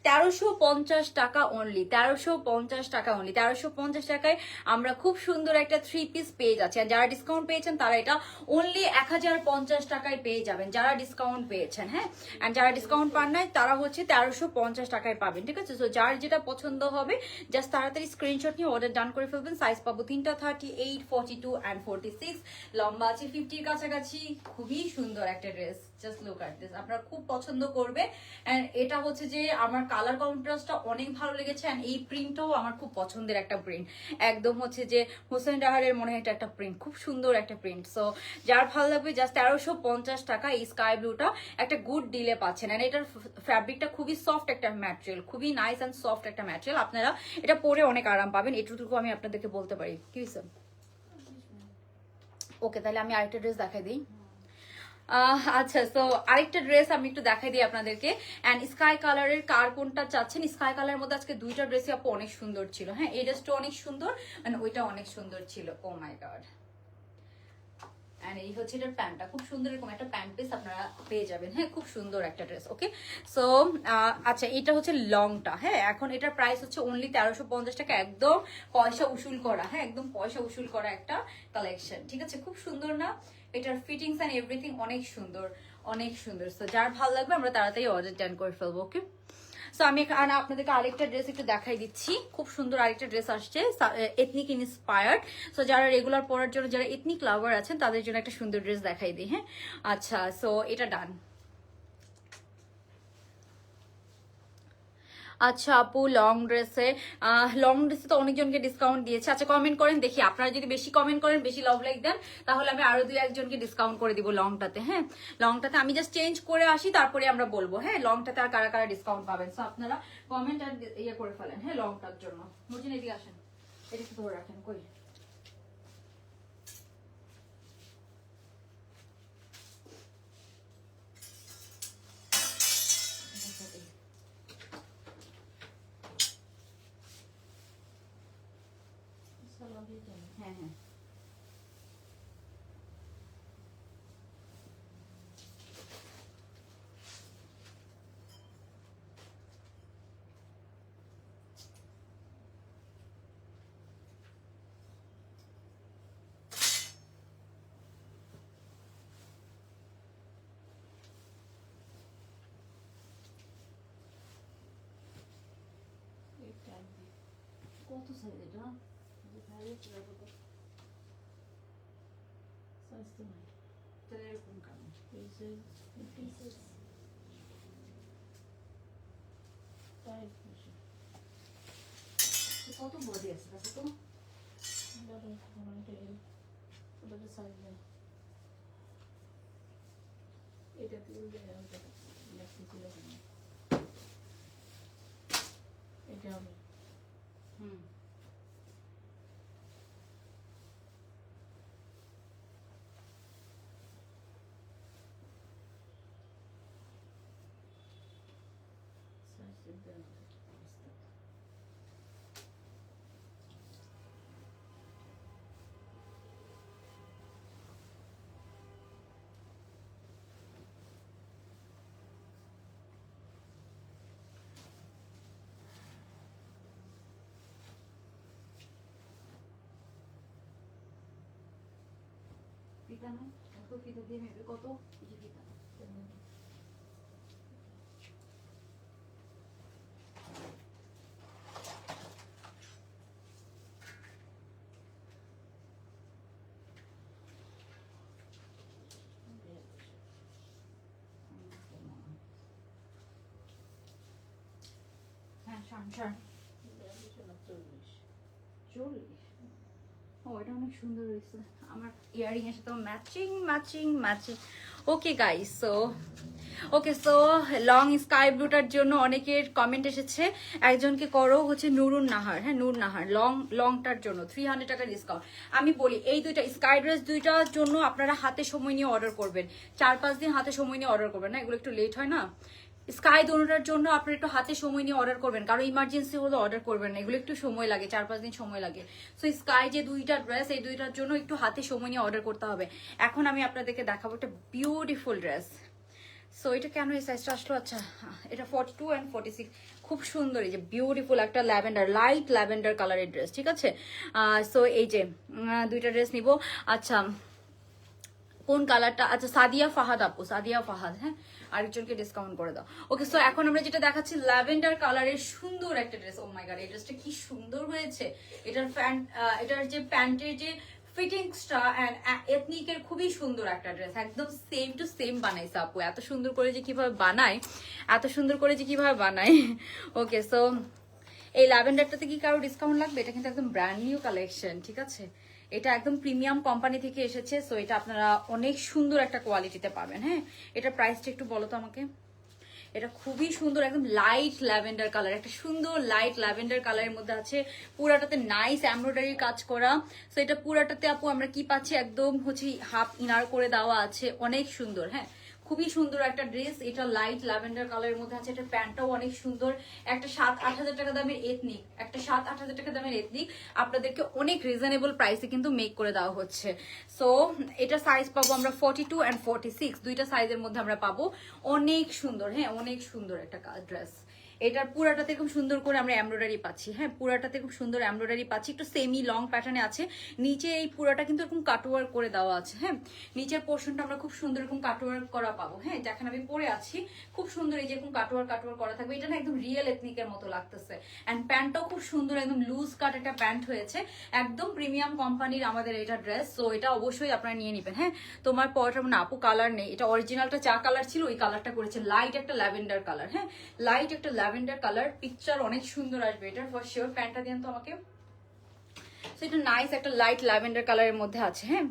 1350 টাকা অনলি, 1350 টাকা অনলি। 1350 টাকায় আমরা খুব সুন্দর একটা 3 পিস পেয়ে যাচ্ছি। আর যারা ডিসকাউন্ট পেয়েছেন তারা এটা অনলি 1050 টাকায় পেয়ে যাবেন, যারা ডিসকাউন্ট পেয়েছেন। হ্যাঁ, আর যারা ডিসকাউন্ট পান নাই তারা হচ্ছে 1350 টাকায় পাবেন, ঠিক আছে? সো যার যেটা পছন্দ হবে জাস্ট তাড়াতাড়ি স্ক্রিনশট নিয়ে অর্ডার ডান করে ফেলবেন। সাইজ পাবো 3টা, 38, 42 অ্যান্ড 46, লম্বা আছে 50-র কাছাকাছি। খুবই সুন্দর একটা dress, just look at this, আপনারা খুব পছন্দ করবে। এন্ড এটা হচ্ছে যে আমার কালার কন্ট্রাস্টটা অনেক ভালো লেগেছে, এন্ড এই প্রিন্টটাও আমার খুব পছন্দের একটা প্রিন্ট, একদম হচ্ছে যে হোসেন রাহারের মনে হয় এটা একটা প্রিন্ট, খুব সুন্দর একটা প্রিন্ট। সো যার ভালো লাগবে জাস্ট 1350 টাকা এই স্কাই ব্লুটা একটা গুড ডিলে পাচ্ছেন। এন্ড এটার ফ্যাব্রিকটা খুবই সফট একটা ম্যাটেরিয়াল, খুবই নাইস অ্যান্ড সফট একটা ম্যাটেরিয়াল, আপনারা এটা পরে অনেক আরাম পাবেন, এটুকু আমি আপনাদেরকে বলতে পারি। কি স্যার? ওকে, তাহলে আমি আরেকটা ড্রেস দেখাই দিই। আচ্ছা, তো আরেকটা ড্রেস আমি একটু দেখাই দিই আপনাদেরকে। এন্ড স্কাই কালারের কার কোনটা চাচ্ছেন? স্কাই কালারের মধ্যে আজকে দুইটা ড্রেসই আপু অনেক সুন্দর ছিল। হ্যাঁ, এই ড্রেসটা অনেক সুন্দর, এন্ড ওইটা অনেক সুন্দর ছিল। ও মাই গড। এন্ড এই হচ্ছে এটার প্যান্টটা, খুব সুন্দর এরকম একটা প্যান্ট পিস আপনারা পেয়ে যাবেন। হ্যাঁ, খুব সুন্দর একটা ড্রেস। ওকে, সো আচ্ছা, এটা হচ্ছে লংটা। হ্যাঁ, এখন এটার প্রাইস হচ্ছে অনলি 1350 টাকা, একদম পয়সা উসুল করা। হ্যাঁ, একদম পয়সা উসুল করা একটা কালেকশন, ঠিক আছে? খুব সুন্দর না? এটার ফিটিংস এন্ড এভরিথিং অনেক সুন্দর, অনেক সুন্দর। সো যার ভালো লাগবে আমরা তাড়াতাড়ি অর্ডার ডান করে ফেলবো। ওকে, সো আমি আপনাদেরকে আরেকটা ড্রেস একটু দেখাই দিচ্ছি। খুব সুন্দর আরেকটা ড্রেস আসছে, এথনিক ইন্সপায়ার্ড। সো যারা রেগুলার পরার জন্য, যারা এথনিক লাভার আছেন তাদের জন্য একটা সুন্দর ড্রেস দেখাই দিই। হ্যাঁ, আচ্ছা, সো এটা ডান। আচ্ছা আপু, লং ড্রেসে তো অনেকজনকে ডিসকাউন্ট দিয়েছে। আচ্ছা, কমেন্ট করেন দেখি, আপনারা যদি বেশি কমেন্ট করেন, বেশি লাভ লাইক দেন, তাহলে আমি আরো 2-1জনকে ডিসকাউন্ট করে দিব লংটাতে। হ্যাঁ, লংটাতে আমি জাস্ট চেঞ্জ করে আসি, তারপরে আমরা বলবো। হ্যাঁ, লংটাতে আর কারা কারা ডিসকাউন্ট পাবেন। সো আপনারা কমেন্ট আর ইয়ে করে ফেলেন। হ্যাঁ, লংটার জন্য বুঝছেন। এদিকে আসেন, এটা একটু ধরে রাখেন। কই হ্যাঁ, হ্যাঁ, কত সাইজ এটা? তাহলে এরকম কেন? কত বডি আছে দেখো তো। এটা হবে হুম ফিতা না কত ফিতা দিয়ে মেপে কত এই যে ফিতা হ্যাঁ শান 40 ও এটা অনেক সুন্দর হয়েছে আমার ইয়ারিং এর সাথে matching matching matching okay guys so long sky ব্লুটার জন্য অনেকের কমেন্ট এসেছে একজনকে করো হচ্ছে নুরুন নাহার হ্যাঁ নূর নাহার লংটার জন্য 300 টাকা ডিসকাউন্ট আমি বলি এই দুইটা স্কাই ড্রেস দুইটার জন্য আপনারা হাতে সময় নিয়ে অর্ডার করবেন 4-5 দিন হাতে সময় নিয়ে অর্ডার করবেন না এগুলো একটু লেট হয় না স্কাই দোনোটার জন্য আপনারা একটু হাতে সময় নিয়ে অর্ডার করবেন কারণ ইমার্জেন্সি হলে অর্ডার করবেন না এগুলো একটু সময় লাগে 4-5 দিন সময় লাগে সো স্কাই যে দুইটা ড্রেস এই দুইটার জন্য একটু হাতে সময় নিয়ে অর্ডার করতে হবে এখন আমি আপনাদেরকে দেখাবো একটা বিউটিফুল ড্রেস সো এটা কেন এই সাইজটা আসলো আচ্ছা এটা 42 and 46 খুব সুন্দর এই যে বিউটিফুল একটা ল্যাভেন্ডার লাইট ল্যাভেন্ডার কালারের ড্রেস ঠিক আছে সো এই যে দুইটা ড্রেস নিব আচ্ছা কোন কালারটা আচ্ছা সাদিয়া ফাহাদ আপু সাদিয়া ফাহাদ হ্যাঁ আরেকজনকে ডিসকাউন্ট করে দাও ওকে সো এখন আমরা যেটা দেখাচ্ছি ল্যাভেন্ডার কালারের সুন্দর একটা ড্রেস ও মাই গড এই ড্রেসটা কি সুন্দর হয়েছে এটার এটার যে প্যান্টের যে ফিটিংসটা এন্ড এথনিকের খুবই সুন্দর একটা ড্রেস একদম সেম টু সেম বানাইছে আপু এত সুন্দর করে যে কিভাবে বানায় ওকে সো এই ল্যাভেন্ডারটাতে কি কারো ডিসকাউন্ট লাগবে এটা কিন্তু একদম ব্র্যান্ড নিউ কালেকশন ঠিক আছে এটা একদম প্রিমিয়াম কোম্পানি থেকে এসেছে সো এটা আপনারা অনেক সুন্দর একটা কোয়ালিটিতে পাবেন হ্যাঁ এটা প্রাইসটা একটু বলো তো আমাকে এটা খুবই সুন্দর একদম লাইট ল্যাভেন্ডার কালার একটা সুন্দর লাইট ল্যাভেন্ডার কালারের মধ্যে আছে পুরাটাতে নাইস এমব্রয়ডারি কাজ করা সো এটা পুরাটাতে আপু আমরা কি পাচ্ছি একদম হচ্ছে হাফ ইনার করে দেওয়া আছে অনেক সুন্দর হ্যাঁ খুবই সুন্দর একটা ড্রেস এটা লাইট ল্যাভেন্ডার কালারের মধ্যে আছে এটা প্যান্টটাও অনেক সুন্দর একটা 7-8 হাজার টাকা দামের এথনিক একটা 7-8 হাজার টাকা দামের এথনিক আপনাদেরকে অনেক রিজনেবল প্রাইসে কিন্তু মেক করে দেওয়া হচ্ছে সো এটা সাইজ পাবো আমরা 42 and 46 দুইটা সাইজের মধ্যে আমরা পাবো অনেক সুন্দর হ্যাঁ অনেক সুন্দর একটা ড্রেস এটার পুরাটাতে খুব সুন্দর করে আমরা এমব্রয়ডারি পাচ্ছি হ্যাঁ পুরাটাতে খুব সুন্দর এমব্রয়ডারি পাচ্ছি একটু সেমি লং প্যাটার্নে আছে নিচে এই পুরাটা কিন্তু এরকম কাটওয়ার্ক করে দেওয়া আছে হ্যাঁ নিচের পোর্শনটা আমরা খুব সুন্দর এরকম কাটওয়ার্ক করা পাবো হ্যাঁ যেখানে আমি পরে আছি খুব সুন্দর এই যে এরকম কাটওয়ার্ক করা থাকবে এটা না একদম রিয়েল এথনিকের মতো লাগতেছে এন্ড প্যান্টটাও খুব সুন্দর একদম লুজ কাট একটা প্যান্ট হয়েছে একদম প্রিমিয়াম কোম্পানির আমাদের এটা ড্রেস সো এটা অবশ্যই আপনারা নিয়ে নেবেন হ্যাঁ তোমার পরটা না আপু কালার নেই এটা অরিজিনালটা চা কালার ছিল ওই কালারটা করেছে লাইট একটা ল্যাভেন্ডার কালার হ্যাঁ লাইট একটা ল্যাভেন্ডার কালার পিকচার অনেক সুন্দর আসবে এটার ফর শিওর প্যান্টটা দেন তো আমাকে সো এটা নাইস একটা লাইট ল্যাভেন্ডার কালারের মধ্যে আছে হ্যাঁ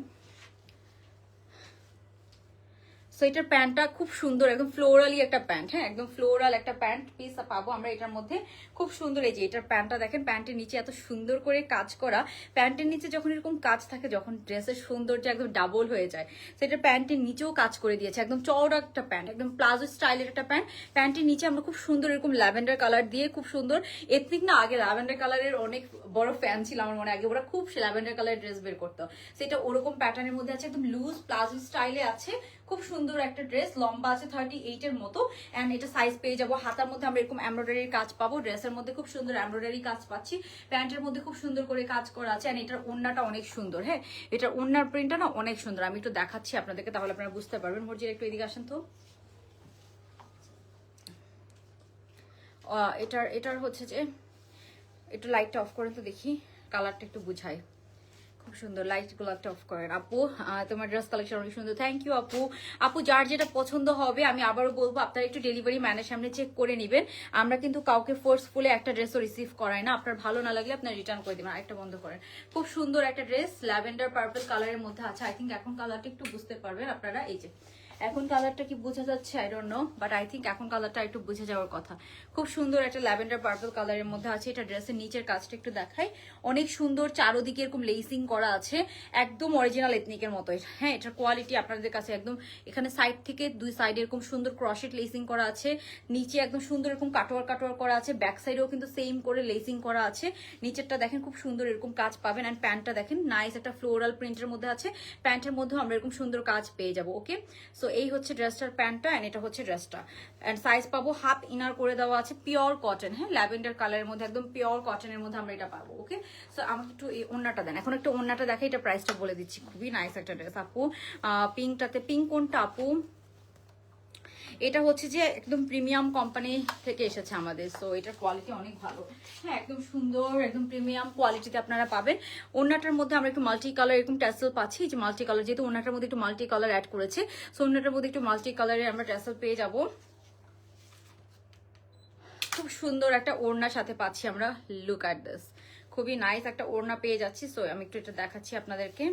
সো এটার প্যান্টটা খুব সুন্দর একদম ফ্লোরালি একটা প্যান্ট হ্যাঁ একদম ফ্লোরাল একটা প্যান্ট পিস পাবো আমরা এটার মধ্যে খুব সুন্দর এই যে এটার প্যান্টটা দেখেন প্যান্টের নিচে এত সুন্দর করে কাজ করা প্যান্টের নিচে যখন এরকম কাজ থাকে যখন ড্রেসের সৌন্দর্য একদম ডাবল হয়ে যায় সেটা প্যান্টের নিচেও কাজ করে দিয়েছে একদম চওড়া একটা প্যান্ট একদম প্লাজো স্টাইলের একটা প্যান্ট প্যান্টের নিচে আমরা খুব সুন্দর এরকম ল্যাভেন্ডার কালার দিয়ে খুব সুন্দর এথনিক না আগে ল্যাভেন্ডার কালারের অনেক বড় ফ্যান ছিল আমার মনে আগে ওরা খুব ল্যাভেন্ডার কালারের ড্রেস বের করতো সেটা ওরকম প্যাটার্নের মধ্যে আছে একদম লুজ প্লাজো স্টাইলে আছে খুব সুন্দর একটা ড্রেস লম্বা আছে 38 এর মতো এন্ড এটা সাইজ পেয়ে যাবো হাতার মধ্যে আমরা এরকম এমব্রয়ডারির কাজ পাবো ড্রেসের মধ্যে খুব সুন্দর এমব্রয়ডারি কাজ পাচ্ছি প্যান্টের মধ্যে খুব সুন্দর করে কাজ করা আছে এন্ড এটার ওড়নাটা অনেক সুন্দর হ্যাঁ এটার ওড়নার প্রিন্টটা না অনেক সুন্দর আমি একটু দেখাচ্ছি আপনাদেরকে তাহলে আপনারা বুঝতে পারবেন মর্জির একটু এদিকে আসেন তো এটার হচ্ছে যে একটু লাইটটা অফ করে তো দেখি, কালারটা একটু বুঝাই। খুব সুন্দর, লাইট গুলারটা অফ করেন আপু। তোমার ড্রেস কালেকশন অনেক সুন্দর, থ্যাংক ইউ আপু। আপু যার যেটা পছন্দ হবে আমি আবারও বলবো আপনারা একটু ডেলিভারি ম্যানের সামনে চেক করে নেবেন। আমরা কিন্তু কাউকে ফোর্সফুলি একটা ড্রেসও রিসিভ করাই না, আপনার ভালো না লাগলে আপনার রিটার্ন করে দিবেন। আরেকটা বন্ধ করেন। খুব সুন্দর একটা ড্রেস, ল্যাভেন্ডার পার্পল কালারের মধ্যে আছে। আই থিঙ্ক এখন কালারটা একটু বুঝতে পারবেন আপনারা। এই যে এখন কালারটা কি বোঝা যাচ্ছে I don't know, but I think এখন কালারটা একটু বুঝে যাওয়ার কথা। খুব সুন্দর একটা ল্যাভেন্ডার পার্পল কালারের মধ্যে আছে। এটা ড্রেসের নিচের কাজটা একটু দেখাই, অনেক সুন্দর, চারোদিকে এরকম লেসিং করা আছে, একদম অরিজিনাল এথনিকের মতো। হ্যাঁ, এটার কোয়ালিটি আপনাদের কাছে একদম, এখানে সাইড থেকে দুই সাইডে এরকম সুন্দর ক্রশেট লেসিং করা আছে, নিচে একদম সুন্দর এরকম কাটোয়ার কাটোয়ার করা আছে, ব্যাক সাইডেও কিন্তু সেম করে লেসিং করা আছে। নিচেরটা দেখেন খুব সুন্দর এরকম কাজ পাবেন, অ্যান্ড প্যান্টটা দেখেন নাইস একটা ফ্লোরাল প্রিন্টের মধ্যে আছে। প্যান্টের মধ্যেও আমরা এরকম সুন্দর কাজ পেয়ে যাবো। ওকে, সো এই হচ্ছে ড্রেসটার প্যান্টটা, এন্ড এটা হচ্ছে ড্রেসটা। এন্ড সাইজ পাবো হাফ ইনার করে দেওয়া আছে, পিওর কটন। হ্যাঁ, ল্যাভেন্ডার কালারের মধ্যে একদম পিওর কটনের মধ্যে আমরা এটা পাবো। ওকে, সো আমাকে একটু এই ওড়নাটা দেন, এখন একটু ওড়নাটা দেখে এটা প্রাইসটা বলে দিচ্ছি। খুবই নাইস একটা ড্রেস আপু। পিঙ্কটাতে, পিঙ্ক কোনটা আপু? এটা হচ্ছে যে একদম প্রিমিয়াম কোম্পানি থেকে এসেছে আমাদের, সো এটার কোয়ালিটি অনেক ভালো। হ্যাঁ, একদম সুন্দর, একদম প্রিমিয়াম কোয়ালিটিতে আপনারা পাবেন। ওড়নাটার মধ্যে আমরা একটু মাল্টি কালার এরকম ট্যাসেল পাচ্ছি, যে মাল্টি কালার, যেহেতু ওড়নাটার মধ্যে একটু মাল্টি কালার অ্যাড করেছে, সো ওড়নাটার মধ্যে একটু মাল্টি কালারের আমরা ট্যাসেল পেয়ে যাব। খুব সুন্দর একটা ওড়নার সাথে পাচ্ছি আমরা। লুক অ্যাট দিস, খুবই নাইস একটা ওড়না পেয়ে যাচ্ছি। সো আমি একটু এটা দেখাচ্ছি আপনাদেরকে।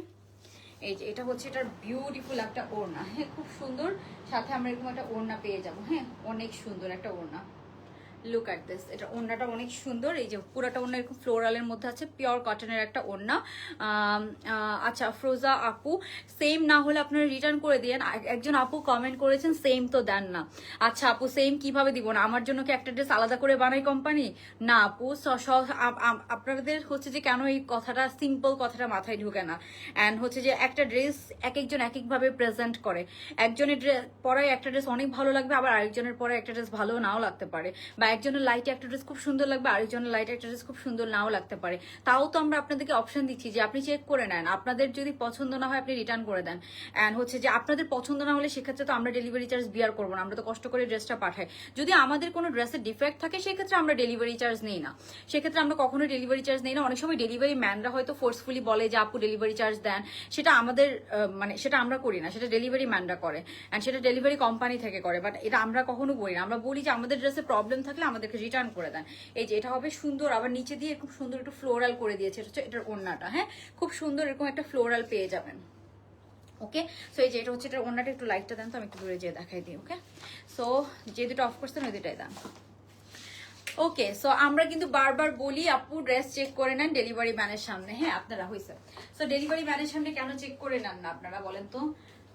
এই যে এটা হচ্ছে এটার বিউটিফুল একটা ওড়না। হ্যাঁ, খুব সুন্দর, সাথে আমরা এরকম একটা ওড়না পেয়ে যাবো। হ্যাঁ, অনেক সুন্দর একটা ওড়না। লুক অ্যাট দিস, এটা ওড়নাটা অনেক সুন্দর। এই যে পুরাটা ওড়না এরকম ফ্লোরালের মধ্যে আছে, পিওর কটনের একটা ওড়না। আচ্ছা ফ্রোজা আপু, সেম না হলে আপনারা রিটার্ন করে দিয়েন। একজন আপু কমেন্ট করেছেন সেম তো দেন না। আচ্ছা আপু, সেম কিভাবে দিব না? আমার জন্য কি একটা ড্রেস আলাদা করে বানাই কোম্পানি? না আপু, আপনাদের হচ্ছে যে কেন এই কথাটা, সিম্পল কথাটা মাথায় ঢুকে না। অ্যান্ড হচ্ছে যে একটা ড্রেস এক একজন এক একভাবে প্রেজেন্ট করে। একজনের পরায় একটা ড্রেস অনেক ভালো লাগবে, আবার আরেকজনের পরে একটা ড্রেস ভালো নাও লাগতে পারে, বা একজনের লাইটে একটা ড্রেস খুব সুন্দর লাগবে, আরেকজনের লাইটে একটা ড্রেস খুব সুন্দর নাও লাগতে পারে। তাও তো আমরা আপনাদেরকে অপশন দিচ্ছি যে আপনি চেক করে নেন, আপনাদের যদি পছন্দ না হয় আপনি রিটার্ন করে দেন। অ্যান্ড হচ্ছে যে আপনাদের পছন্দ না হলে সেক্ষেত্রে তো আমরা ডেলিভারি চার্জ বিয়ার করবো না, আমরা তো কষ্ট করে ড্রেসটা পাঠাই। যদি আমাদের কোনো ড্রেসের ডিফেক্ট থাকে সেক্ষেত্রে আমরা ডেলিভারি চার্জ নেই না, সেক্ষেত্রে আমরা কখনো ডেলিভারি চার্জ নেই না। অনেক সময় ডেলিভারি ম্যানরা হয়তো ফোর্সফুলি বলে যে আপু ডেলিভারি চার্জ দেন, সেটা আমাদের মানে সেটা আমরা করি না, সেটা ডেলিভারি ম্যানরা করে, অ্যান্ড সেটা ডেলিভারি কোম্পানি থেকে করে। বাট এটা আমরা কখনো করি না, আমরা বলি যে আমাদের ড্রেসে প্রবলেম থাকলে আমাদেরকে রিটার্ন করে দেন। এই যে এটা হবে সুন্দর, আবার নিচে দিয়ে খুব সুন্দর একটু ফ্লোরাল করে দিয়েছে, এটা হচ্ছে এটার ওড়নাটা। হ্যাঁ, খুব সুন্দর এরকম একটা ফ্লোরাল পেয়ে যাবেন। ওকে, সো এই যে এটা হচ্ছে এটার ওড়নাটা, একটু লাইটটা দেন তো, আমি একটু দূরে যেয়ে দেখাই দিই। ওকে, সো যে দুটো অফ করছেন ওই দুটাই দেন। ওকে, সো আমরা কিন্তু বারবার বলি আপু ড্রেস চেক করে নেন ডেলিভারি ম্যানের সামনে। হ্যাঁ, আপনারা হয়েছে, সো ডেলিভারি ম্যানের সামনে কেন চেক করে নেন না আপনারা বলেন তো?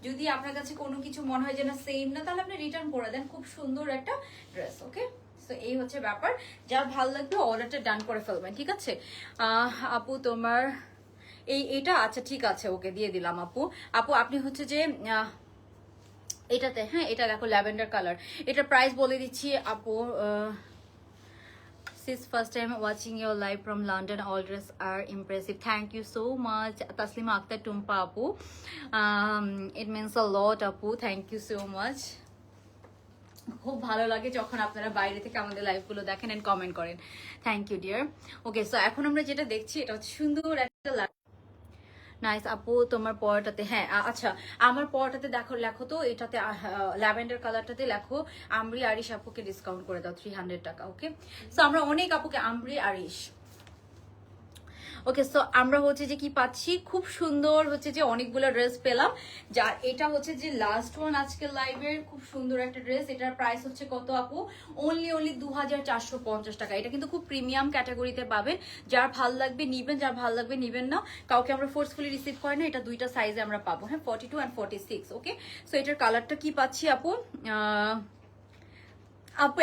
যদি আপনার কাছে কোনো কিছু মনে হয় যে না সেম না, তাহলে আপনি রিটার্ন করে দেন। খুব সুন্দর একটা ড্রেস। ওকে, সো এই হচ্ছে ব্যাপার, যার ভালো লাগবে অর্ডারটা ডান করে ফেলবেন। ঠিক আছে আপু, তোমার এইটা আচ্ছা ঠিক আছে, ওকে দিয়ে দিলাম আপু। আপু আপনি হচ্ছে যে এটাতে, হ্যাঁ এটা দেখো ল্যাভেন্ডার কালার, এটার প্রাইস বলে দিচ্ছি আপু। Sis, first time watching your live from London. All dress are impressive. Thank you so much, Taslima Akhtar Tumpa Apu. It means a lot, Apu. Thank you so much. খুব ভালো লাগে যখন আপনারা বাইরে থেকে আমাদের লাইভগুলো দেখেন এন্ড কমেন্ট করেন। Thank you dear. Okay, so এখন আমরা যেটা দেখছি এটা হচ্ছে সুন্দর একটা নাইস আপু, তোমার পরটাতে, হ্যাঁ আচ্ছা আমার পরটাতে দেখো, লেখো তো এটাতে ল্যাভেন্ডার কালারটাতে লেখো আমরি আরিশ আপুকে ডিসকাউন্ট করে দাও 300 টাকা। ওকে, সো আমরা অনেক আপুকে আমরি আরিশ। ওকে, সো আমরা হচ্ছে যে কি পাচ্ছি, খুব সুন্দর হচ্ছে যে অনেকগুলো ড্রেস পেলাম, যার এটা হচ্ছে যে লাস্ট ওয়ান আজকের লাইভের। খুব সুন্দর একটা ড্রেস, এটার প্রাইস হচ্ছে কত আপু? অনলি 2450 টাকা। এটা কিন্তু খুব প্রিমিয়াম ক্যাটাগরিতে পাবেন, যার ভাল লাগবে নিবেন, যার ভাল লাগবে নিবেন না, কাউকে আমরা ফোর্সফুলি রিসিভ করি না। এটা দুইটা সাইজে আমরা পাবো, হ্যাঁ 42 and 46। ওকে, সো এটার কালারটা কি পাচ্ছি আপু? আপু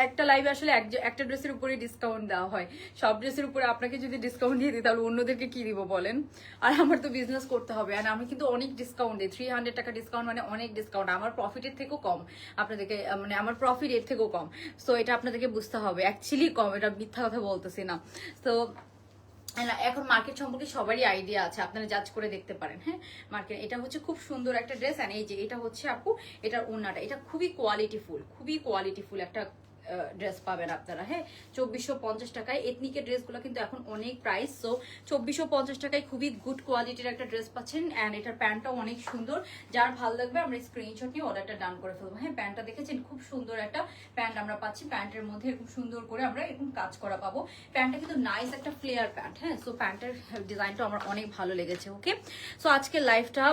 একটা লাইভে আসলে একটা ড্রেসের উপরে ডিসকাউন্ট দেওয়া হয়, সব ড্রেসের উপরে আপনাকে যদি ডিসকাউন্ট দিয়ে দিই তাহলে অন্যদেরকে কি দিব বলেন? আর আমার তো বিজনেস করতে হবে, আর আমি কিন্তু অনেক ডিসকাউন্ট দিই। 300 টাকা ডিসকাউন্ট মানে অনেক ডিসকাউন্ট, আমার প্রফিটের থেকেও কম আপনাদেরকে, মানে আমার প্রফিট এর থেকেও কম। সো এটা আপনাদেরকে বুঝতে হবে, অ্যাকচুয়ালি কম, এটা মিথ্যা কথা বলতেছি না। তো এখন মার্কেট সম্পর্কে সবারই আইডিয়া আছে, আপনারা জাজ করে দেখতে পারেন। হ্যাঁ, মার্কেট এটা হচ্ছে খুব সুন্দর একটা ড্রেস, এন্ড এই যে এটা হচ্ছে আপু এটার ওড়নাটা, এটা খুবই কোয়ালিটিফুল একটা ড্রেস পাবেন আপনারা। হ্যাঁ, 2450 টাকায়। এথনিকের ড্রেসগুলো কিন্তু এখন অনেক প্রাইস, সো 2450 টাকায় খুবই গুড কোয়ালিটির একটা ড্রেস পাচ্ছেন। অ্যান্ড এটার প্যান্টটাও অনেক সুন্দর, যার ভালো লাগবে আমরা স্ক্রিনশট নিয়ে অর্ডারটা ডান করে ফেলবো। হ্যাঁ, প্যান্টটা দেখেছেন, খুব সুন্দর একটা প্যান্ট আমরা পাচ্ছি। প্যান্টের মধ্যে এরকম সুন্দর করে আমরা এরকম কাজ করা পাবো। প্যান্টটা কিন্তু নাইস একটা ফ্লেয়ার প্যান্ট। হ্যাঁ, সো প্যান্টের ডিজাইনটা আমার অনেক ভালো লেগেছে। ওকে, সো আজকের লাইফটা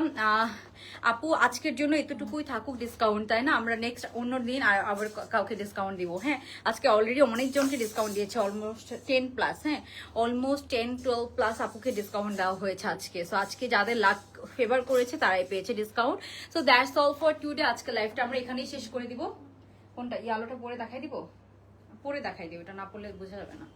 আপু আজকের জন্য এতটুকুই থাকুক ডিসকাউন্ট, তাই না? আমরা নেক্সট অন্য দিন আবার কাউকে ডিসকাউন্ট দিব। হ্যাঁ, আজকে অলরেডি অনেকজনকে ডিসকাউন্ট দিয়েছে, অলমোস্ট 10+। হ্যাঁ, অলমোস্ট 10-12+ আপুকে ডিসকাউন্ট দেওয়া হয়েছে আজকে। সো আজকে যাদের লাক ফেভার করেছে তারাই পেয়েছে discount. So that's all for today. আজকে লাইফটা আমরা এখানেই শেষ করে দিব। কোনটা ইয়ালোটা পরে দেখাই দিব? পরে দেখাই দিব, এটা না পরলে বোঝা যাবে না।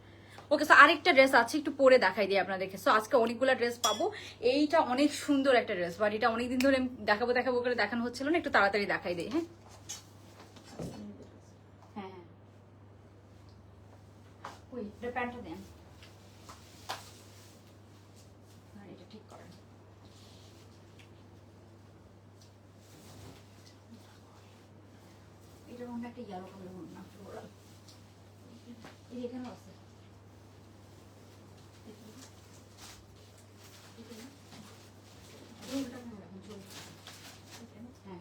ওকে, সো আরেকটা ড্রেস আছে, একটু পরে দেখাই দিই আপনাদেরকে। সো আজকে অনেকগুলো ড্রেস পাবো। এইটা অনেক সুন্দর একটা ড্রেস, বাট এটা অনেকদিন ধরে দেখাবো দেখাবো করে দেখানো হচ্ছিল না, একটু তাড়াতাড়ি দেখাই দিই। হ্যাঁ হ্যাঁ হ্যাঁ, ওই প্যান্টটা দেন, এটা ঠিক করেন। এটার মধ্যে একটা ইয়েলো কালার মনে না, ফ্লোরাল। এখানে আছে। হ্যাঁ হ্যাঁ,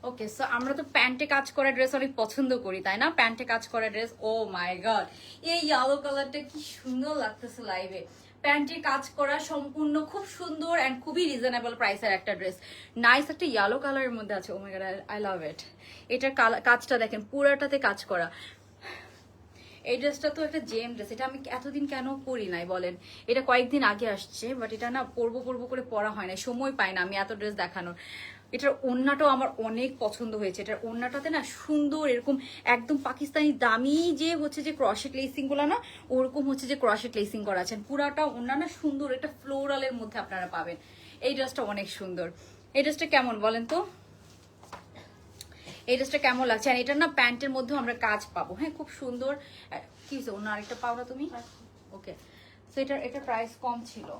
ওকে, সো আমরা তো প্যান্টে কাজ করা ড্রেস অনেক পছন্দ করি, তাই না? প্যান্টে কাজ করা ড্রেস, ও মাই গড, এই ইয়েলো কালারটা কি সুন্দর লাগতেছে লাইভে। প্যান্টে কাজ করা সম্পূর্ণ খুব সুন্দর এন্ড খুবই রিজনেবল প্রাইসের একটা ড্রেস। নাইস একটা ইয়েলো কালারের মধ্যে আছে। ও মাই গড, আই লাভ ইট। এটার কাজটা দেখেন, পুরাটাতে কাজ করা। এই ড্রেসটা তো একটা জেম ড্রেস, এটা আমি এতদিন কেন পরি নাই বলেন? এটা কয়েকদিন আগে আসছে, বাট এটা না পরবো পরবো করে পরা হয় না, সময় পাই না আমি এত ড্রেস দেখানোর। এটার ওড়নাটাও আমার অনেক পছন্দ হয়েছে। এটার ওড়নাটাতে না সুন্দর এরকম একদম পাকিস্তানি দামি যে হচ্ছে যে ক্রশেট লেসিং গুলো না, ওরকম হচ্ছে যে ক্রশেট লেসিং করা আছেন। পুরাটা ওড়না না সুন্দর, এটা ফ্লোরালের মধ্যে আপনারা পাবেন। এই ড্রেসটা অনেক সুন্দর। এই ড্রেসটা কেমন বলেন তো? এই ড্রেসটা কেমন লাগছে? আর এটা না প্যান্টের মধ্যেও আমরা কাজ পাবো। হ্যাঁ, খুব সুন্দর। কি হয়েছে, অন্য আরেকটা পাও না তুমি? ওকে, সো এটা প্রাইস কম ছিল।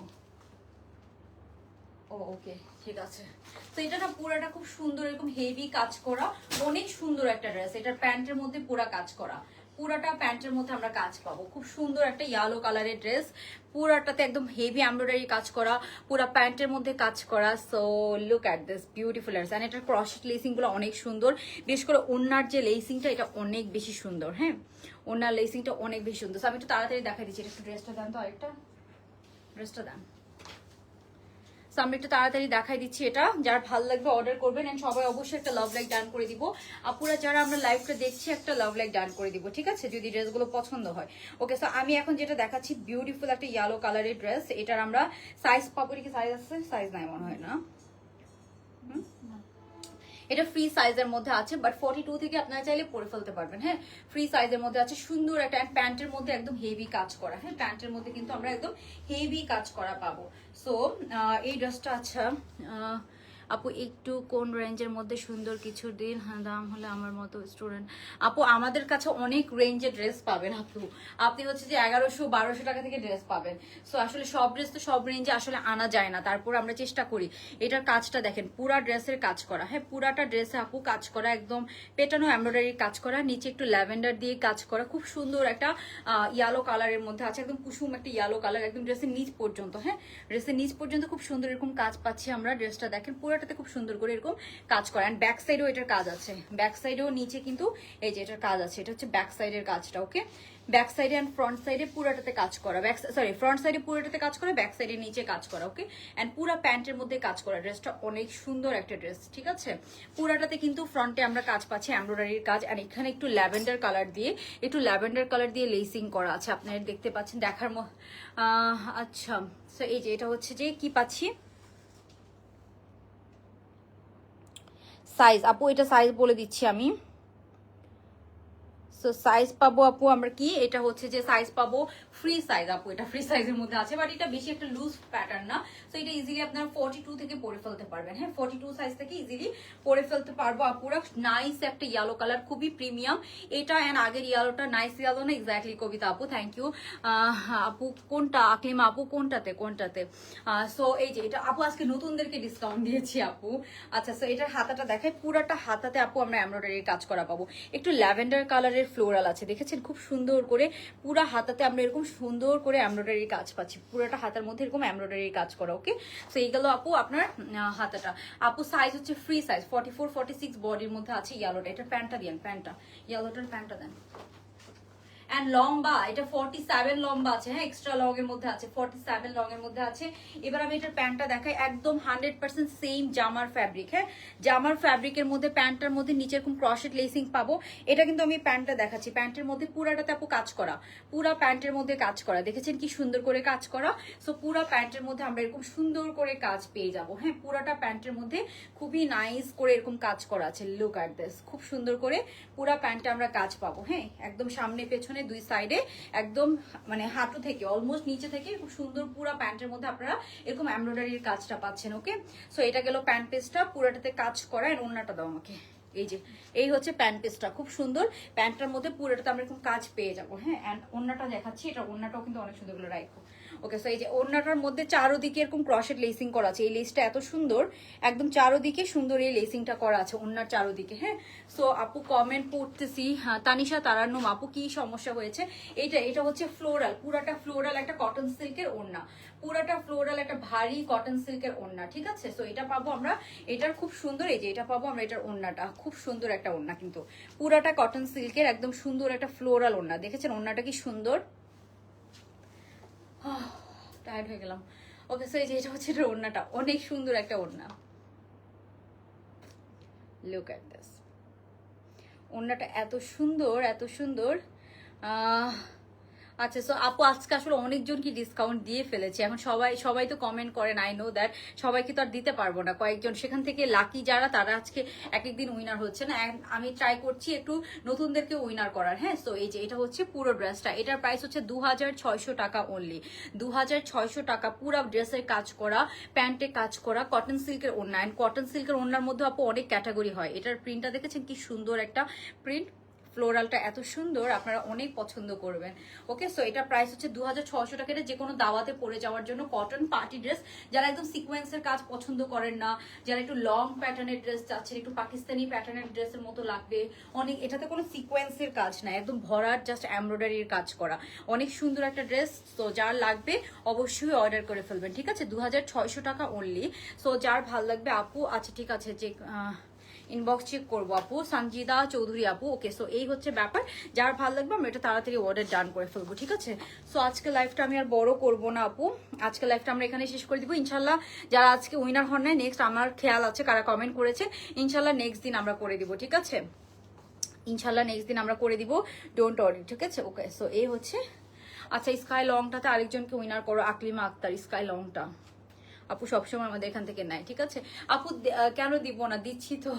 ও ওকে, ঠিক আছে। তো এটা না পুরাটা খুব সুন্দর এরকম হেভি কাজ করা, অনেক সুন্দর একটা ড্রেস। এটার প্যান্টের মধ্যে পুরা কাজ করা, পুরাটা প্যান্টের মধ্যে আমরা কাজ পাবো। খুব সুন্দর একটা ইয়েলো কালারের ড্রেস, পুরাটাতে একদম হেভি এমব্রয়ডারি কাজ করা, পুরা প্যান্টের মধ্যে কাজ করা। So look at this beautiful dress. And এটার ক্রশেট লেসিং গুলো অনেক সুন্দর, বিশেষ করে ওনার যে লেসিংটা এটা অনেক বেশি সুন্দর। হ্যাঁ, ওনার লেসিংটা অনেক বেশি সুন্দর। আমি একটু তাড়াতাড়ি দেখাই দিচ্ছি। এটা একটু ড্রেসটা দেন তো, আরেকটা ড্রেসটা দেন। আমি একটু তাড়াতাড়ি দেখাই দিচ্ছি। এটা যার ভালো লাগবে অর্ডার করবেন, এন্ড সবাই অবশ্যই একটা লাভ লাইক ডান করে দিব। আপুরা যারা আমরা লাইভটা দেখছি একটা লাভ লাইক ডান করে দিব, ঠিক আছে, যদি ড্রেসগুলো পছন্দ হয়। ওকে, সো আমি এখন যেটা দেখাচ্ছি বিউটিফুল একটা ইয়েলো কালারের ড্রেস। এটার আমরা সাইজ পাবো কি? সাইজ আছে? সাইজ নাই মনে হয় না। এটা ফ্রি সাইজের মধ্যে আছে, বাট 42 থেকে আপনারা চাইলে পরে ফেলতে পারবেন। হ্যাঁ, ফ্রি সাইজের মধ্যে আছে, সুন্দর একটা প্যান্টের মধ্যে একদম হেভি কাজ করা। হ্যাঁ, প্যান্টের মধ্যে কিন্তু আমরা একদম হেভি কাজ করা পাবো। সো এই ড্রেসটা আচ্ছা আপু একটু কোন রেঞ্জের মধ্যে সুন্দর কিছু দিন, হ্যাঁ দাম হলে আমার মতো স্টুডেন্ট। আপু আমাদের কাছে অনেক রেঞ্জের ড্রেস পাবেন। আপনি হচ্ছে যে 1100-1200 টাকা থেকে ড্রেস পাবেন। সো আসলে সব ড্রেস তো সব রেঞ্জে আসলে আনা যায় না, তারপর আমরা চেষ্টা করি। এটার কাজটা দেখেন, পুরা ড্রেসের কাজ করা। হ্যাঁ, পুরাটা ড্রেসে আপু কাজ করা, একদম পেটানো এমব্রয়ডারি কাজ করা, নিচে একটু ল্যাভেন্ডার দিয়ে কাজ করা, খুব সুন্দর একটা ইয়েলো কালারের মধ্যে আছে, একদম কুসুম একটা ইয়েলো কালার, একদম ড্রেসের নিচ পর্যন্ত। হ্যাঁ, ড্রেসের নিচ পর্যন্ত খুব সুন্দর এরকম কাজ পাচ্ছি আমরা। ড্রেসটা দেখেন পুরোটা পুরাটাতে খুব সুন্দর করে এরকম কাজ করা। অ্যান্ড ব্যাক সাইডেও এটার কাজ আছে, ব্যাক সাইডেও নিচে কিন্তু এই যে এটার কাজ আছে, এটা হচ্ছে ব্যাক সাইডের কাজটা। ওকে, ব্যাক সাইডে অ্যান্ড ফ্রন্ট সাইডে পুরাটাতে কাজ করা, ফ্রন্ট সাইডে পুরাটাতে কাজ করা, ব্যাক সাইডে নিচে কাজ করা। ওকে, অ্যান্ড পুরা প্যান্টের মধ্যে কাজ করা। ড্রেসটা অনেক সুন্দর একটা ড্রেস, ঠিক আছে। পুরাটাতে কিন্তু ফ্রন্টে আমরা কাজ পাচ্ছি এমব্রয়ডারির কাজ, অ্যান্ড এখানে একটু ল্যাভেন্ডার কালার দিয়ে লেসিং করা আছে, আপনারা দেখতে পাচ্ছেন দেখার আচ্ছা। সো এই যে এটা হচ্ছে যে কি পাচ্ছি সাইজ, আপু এটা সাইজ বলে দিচ্ছি আমি। সো সাইজ পাবো আপু আমরা কি, এটা হচ্ছে যে সাইজ পাবো ফ্রি সাইজ আপু, এটা ফ্রি সাইজের মধ্যে আছে, বাট এটা বেশি একটা লুজ প্যাটার্ন না। সো এটা ইজিলি আপনারা 42 থেকে পরে ফেলতে পারবেন। হ্যাঁ, 42 সাইজ থেকে ইজিলি পরে ফেলতে পারবো আপুরা। নাইস একটা ইয়েলো কালার, খুবই প্রিমিয়াম এটা। এন্ড আগের ইয়েলোটা নাইস ইয়েলো না, এক্স্যাক্টলি কবিতা আপু, থ্যাংক ইউ আপু। কোনটা আকলিমা আপু, কোনটাতে? সো এই যে এটা আপু আজকে নতুনদেরকে ডিসকাউন্ট দিয়েছি আপু। আচ্ছা, সো এটার হাতাটা দেখাই, পুরাটা হাতাতে আপু আমরা এমব্রয়ডারির কাজ করা পাবো। একটু ল্যাভেন্ডার কালারের ফ্লোরাল আছে, দেখেছেন খুব সুন্দর করে পুরা হাতাতে আমরা এরকম সুন্দর করে এমব্রয়ডারির কাজ পাচ্ছি, পুরোটা হাতার মধ্যে এরকম এমব্রয়ডারির কাজ করা। ওকে, সো এই গেল আপু আপনার হাতাটা। আপু সাইজ হচ্ছে ফ্রি সাইজ 44 46 বডির মধ্যে আছে ইয়েলোটা। এটা প্যান্টটা দেন, ইয়েলোটার প্যান্টটা দেন। এন্ড লম্বা এটা 47 লম্বা আছে, হ্যাঁ এক্সট্রা লং এর মধ্যে আছে, 47 লং এর মধ্যে আছে। এবার আমি এটার প্যান্টটা দেখাই, একদম 100% সেম জামার ফ্যাব্রিক। হ্যাঁ, জামার ফ্যাব্রিকের মধ্যে প্যান্টটার মধ্যে নিচে এরকম ক্রশেট লেসিং পাবো। এটা কিন্তু আমি প্যান্টটা দেখাচ্ছি, প্যান্টের মধ্যে পুরাটাতে আপু কাজ করা, পুরা প্যান্টের মধ্যে কাজ করা, দেখেছেন কি সুন্দর করে কাজ করা। সো পুরা প্যান্টের মধ্যে আমরা এরকম সুন্দর করে কাজ পেয়ে যাব। হ্যাঁ, পুরাটা প্যান্টের মধ্যে খুবই নাইস করে এরকম কাজ করা আছে। লুক এট দিস, খুব সুন্দর করে পুরা প্যান্টে আমরা কাজ পাবো। হ্যাঁ, একদম সামনে পেছনে দুই সাইডে একদম মানে হাঁটু থেকে অলমোস্ট নিচে থেকে খুব সুন্দর পুরা প্যান্টের মধ্যে আপনারা এরকম এমব্রয়ডারির কাজটা পাচ্ছেন। ওকে, সো এটা গেল প্যান্ট পিসটা, পুরাটাতে কাজ করা। এর ওড়নাটা দাও আমাকে, এই যে এই হচ্ছে প্যান্ট পিসটা, খুব সুন্দর। প্যান্টটার মধ্যে পুরোটাতে আমরা এরকম কাজ পেয়ে যাবো। হ্যাঁ, এন্ড ওড়নাটা দেখাচ্ছি, এটা ওড়নাটাও কিন্তু অনেক সুন্দর করে রাখবো। ওকে, সো এই যে ওড়নাটার মধ্যে চারোদিকে এরকম ক্রশেট লেসিং করা আছে। এই লেসটা এত সুন্দর, একদম চারোদিকে সুন্দর এই লেসিংটা করা আছে ওড়নার চারোদিকে। হ্যাঁ, সো আপু কমেন্ট পড়তেছি, হ্যাঁ তানিশা তারান্নুম আপু কি সমস্যা হয়েছে? এটা হচ্ছে ফ্লোরাল, পুরাটা ফ্লোরাল একটা কটন সিল্কের ওড়না, পুরাটা ফ্লোরাল একটা ভারী কটন সিল্কের ওড়না, ঠিক আছে। সো এটা পাবো আমরা, এটার খুব সুন্দর, এই যে এটা পাবো আমরা, এটার ওড়নাটা খুব সুন্দর একটা ওড়না, কিন্তু পুরাটা কটন সিল্কের একদম সুন্দর একটা ফ্লোরাল ওড়না। দেখেছেন ওড়নাটা কি সুন্দর, টায়ার্ড হয়ে গেলাম। ওকে, সো এই যে এটা হচ্ছে এটা ওড়নাটা, অনেক সুন্দর একটা ওড়না। লুক এট দিস, ওড়নাটা এত সুন্দর, এত সুন্দর। আচ্ছা, সো আপু আজকে আসলে অনেকজন কি ডিসকাউন্ট দিয়ে ফেলেছে, এখন সবাই তো কমেন্ট করেন, আই নো দ্যাট সবাইকে তো আর দিতে পারবো না, কয়েকজন সেখান থেকে লাকি যারা তারা আজকে এক একদিন উইনার হচ্ছে না। আমি ট্রাই করছি একটু নতুনদেরকে উইনার করার। হ্যাঁ, সো এই যে এটা হচ্ছে পুরো ড্রেসটা, এটার প্রাইস হচ্ছে 2600 টাকা অনলি, 2600 টাকা। পুরো ড্রেসের কাজ করা, প্যান্টে কাজ করা, কটন সিল্কের ওড়না। এন্ড কটন সিল্কের ওড়নার মধ্যে আপু অনেক ক্যাটাগরি হয়। এটার প্রিন্টটা দেখেছেন কি সুন্দর একটা প্রিন্ট, ফ্লোরালটা এত সুন্দর, আপনারা অনেক পছন্দ করবেন। ওকে, সো এটা প্রাইস হচ্ছে 2600 টাকা। এটা যে কোনো দাওয়াতে পরে যাওয়ার জন্য কটন পার্টি ড্রেস, যারা একদম সিকোয়েন্সের কাজ পছন্দ করেন না, যারা একটু লং প্যাটার্নের ড্রেস চাচ্ছেন, একটু পাকিস্তানি প্যাটার্নের ড্রেসের মতো লাগবে অনেক, এটাতে কোনো সিকোয়েন্সের কাজ না, একদম ভরার জাস্ট এমব্রয়ডারির কাজ করা, অনেক সুন্দর একটা ড্রেস। সো যার লাগবে অবশ্যই অর্ডার করে ফেলবেন, ঠিক আছে। 2600 টাকা অনলি। সো যার ভাল লাগবে আপু, আচ্ছা ঠিক আছে, যে ইনবক্স চেক করবো আপু, সঞ্জিদা চৌধুরী আপু। ওকে, সো এই হচ্ছে ব্যাপার, যার ভালো লাগবে আমরা এটা তাড়াতাড়ি অর্ডার ডান করে ফেলবো, ঠিক আছে। সো আজকে লাইফটা আমি আর বড় করবো না আপু, আজকে লাইফটা আমরা এখানে শেষ করে দিব ইনশাল্লাহ। যারা আজকে উইনার হন নাই, নেক্সট আমার খেয়াল আছে কারা কমেন্ট করেছে, ইনশাল্লাহ নেক্সট দিন আমরা করে দিব, ঠিক আছে। ইনশাল্লাহ নেক্সট দিন আমরা করে দিব, ডোন্ট অর্ডার, ঠিক আছে। ওকে, সো এই হচ্ছে, আচ্ছা স্কাই লংটাতে আরেকজনকে উইনার করো, আকলিমা আক্তার, স্কাই লংটা আপু সবসময় আমাদের এখান থেকে নেয়, ঠিক আছে। আপু কেন দিব না, দিচ্ছি তো,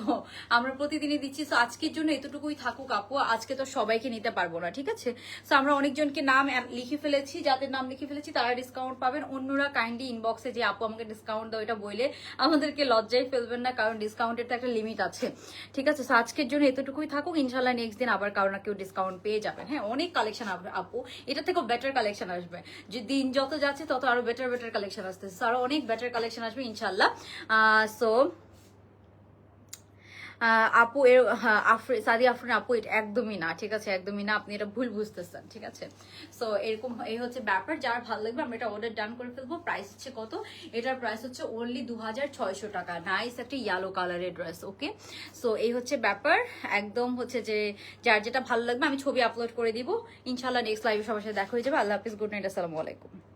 আমরা প্রতিদিনই দিচ্ছি। সো আজকের জন্য এতটুকুই থাকুক আপু, আজকে তো সবাইকে নিতে পারবো না, ঠিক আছে। সো আমরা অনেকজনকে নাম লিখে ফেলেছি, যাদের নাম লিখে ফেলেছি তারা ডিসকাউন্ট পাবেন। অন্যরা কাইন্ডলি ইনবক্সে যে আপু আমাকে ডিসকাউন্ট দাও এটা বলে আমাদেরকে লজ্জায় ফেলবেন না, কারণ ডিসকাউন্টের তো একটা লিমিট আছে, ঠিক আছে। সো আজকের জন্য এতটুকুই থাকুক, ইনশাল্লাহ নেক্সট দিন আবার কারো না কেউ ডিসকাউন্ট পেয়ে যাবেন। হ্যাঁ, অনেক কালেকশন আপু, এটা থেকেও বেটার কালেকশন আসবে, যে দিন যত যাচ্ছে তত আরো বেটার কালেকশন আসতেছে, আরো অনেক বেটার কালেকশন আসবে ইনশাল্লাহ। সো আপু এর সাদি আফরিন আপু এটা একদমই না, ঠিক আছে, একদমই না, আপনি এটা ভুল বুঝতেছেন, ঠিক আছে। সো এরকম এই হচ্ছে ব্যাপার, যার ভালো লাগবে আমরা এটা অর্ডার ডান করে ফেলবো। প্রাইস হচ্ছে কত, এটার প্রাইস হচ্ছে অনলি 2600 টাকা। নাইস একটা ইয়েলো কালারের ড্রেস। ওকে, সো এই হচ্ছে ব্যাপার, একদম হচ্ছে যে যার যেটা ভালো লাগবে আমি ছবি আপলোড করে দিব ইনশাল্লাহ। নেক্সট লাইভে সবার সাথে দেখা হয়ে যাবে। আল্লাহ হাফিজ, গুড নাইট, আসসালামু আলাইকুম।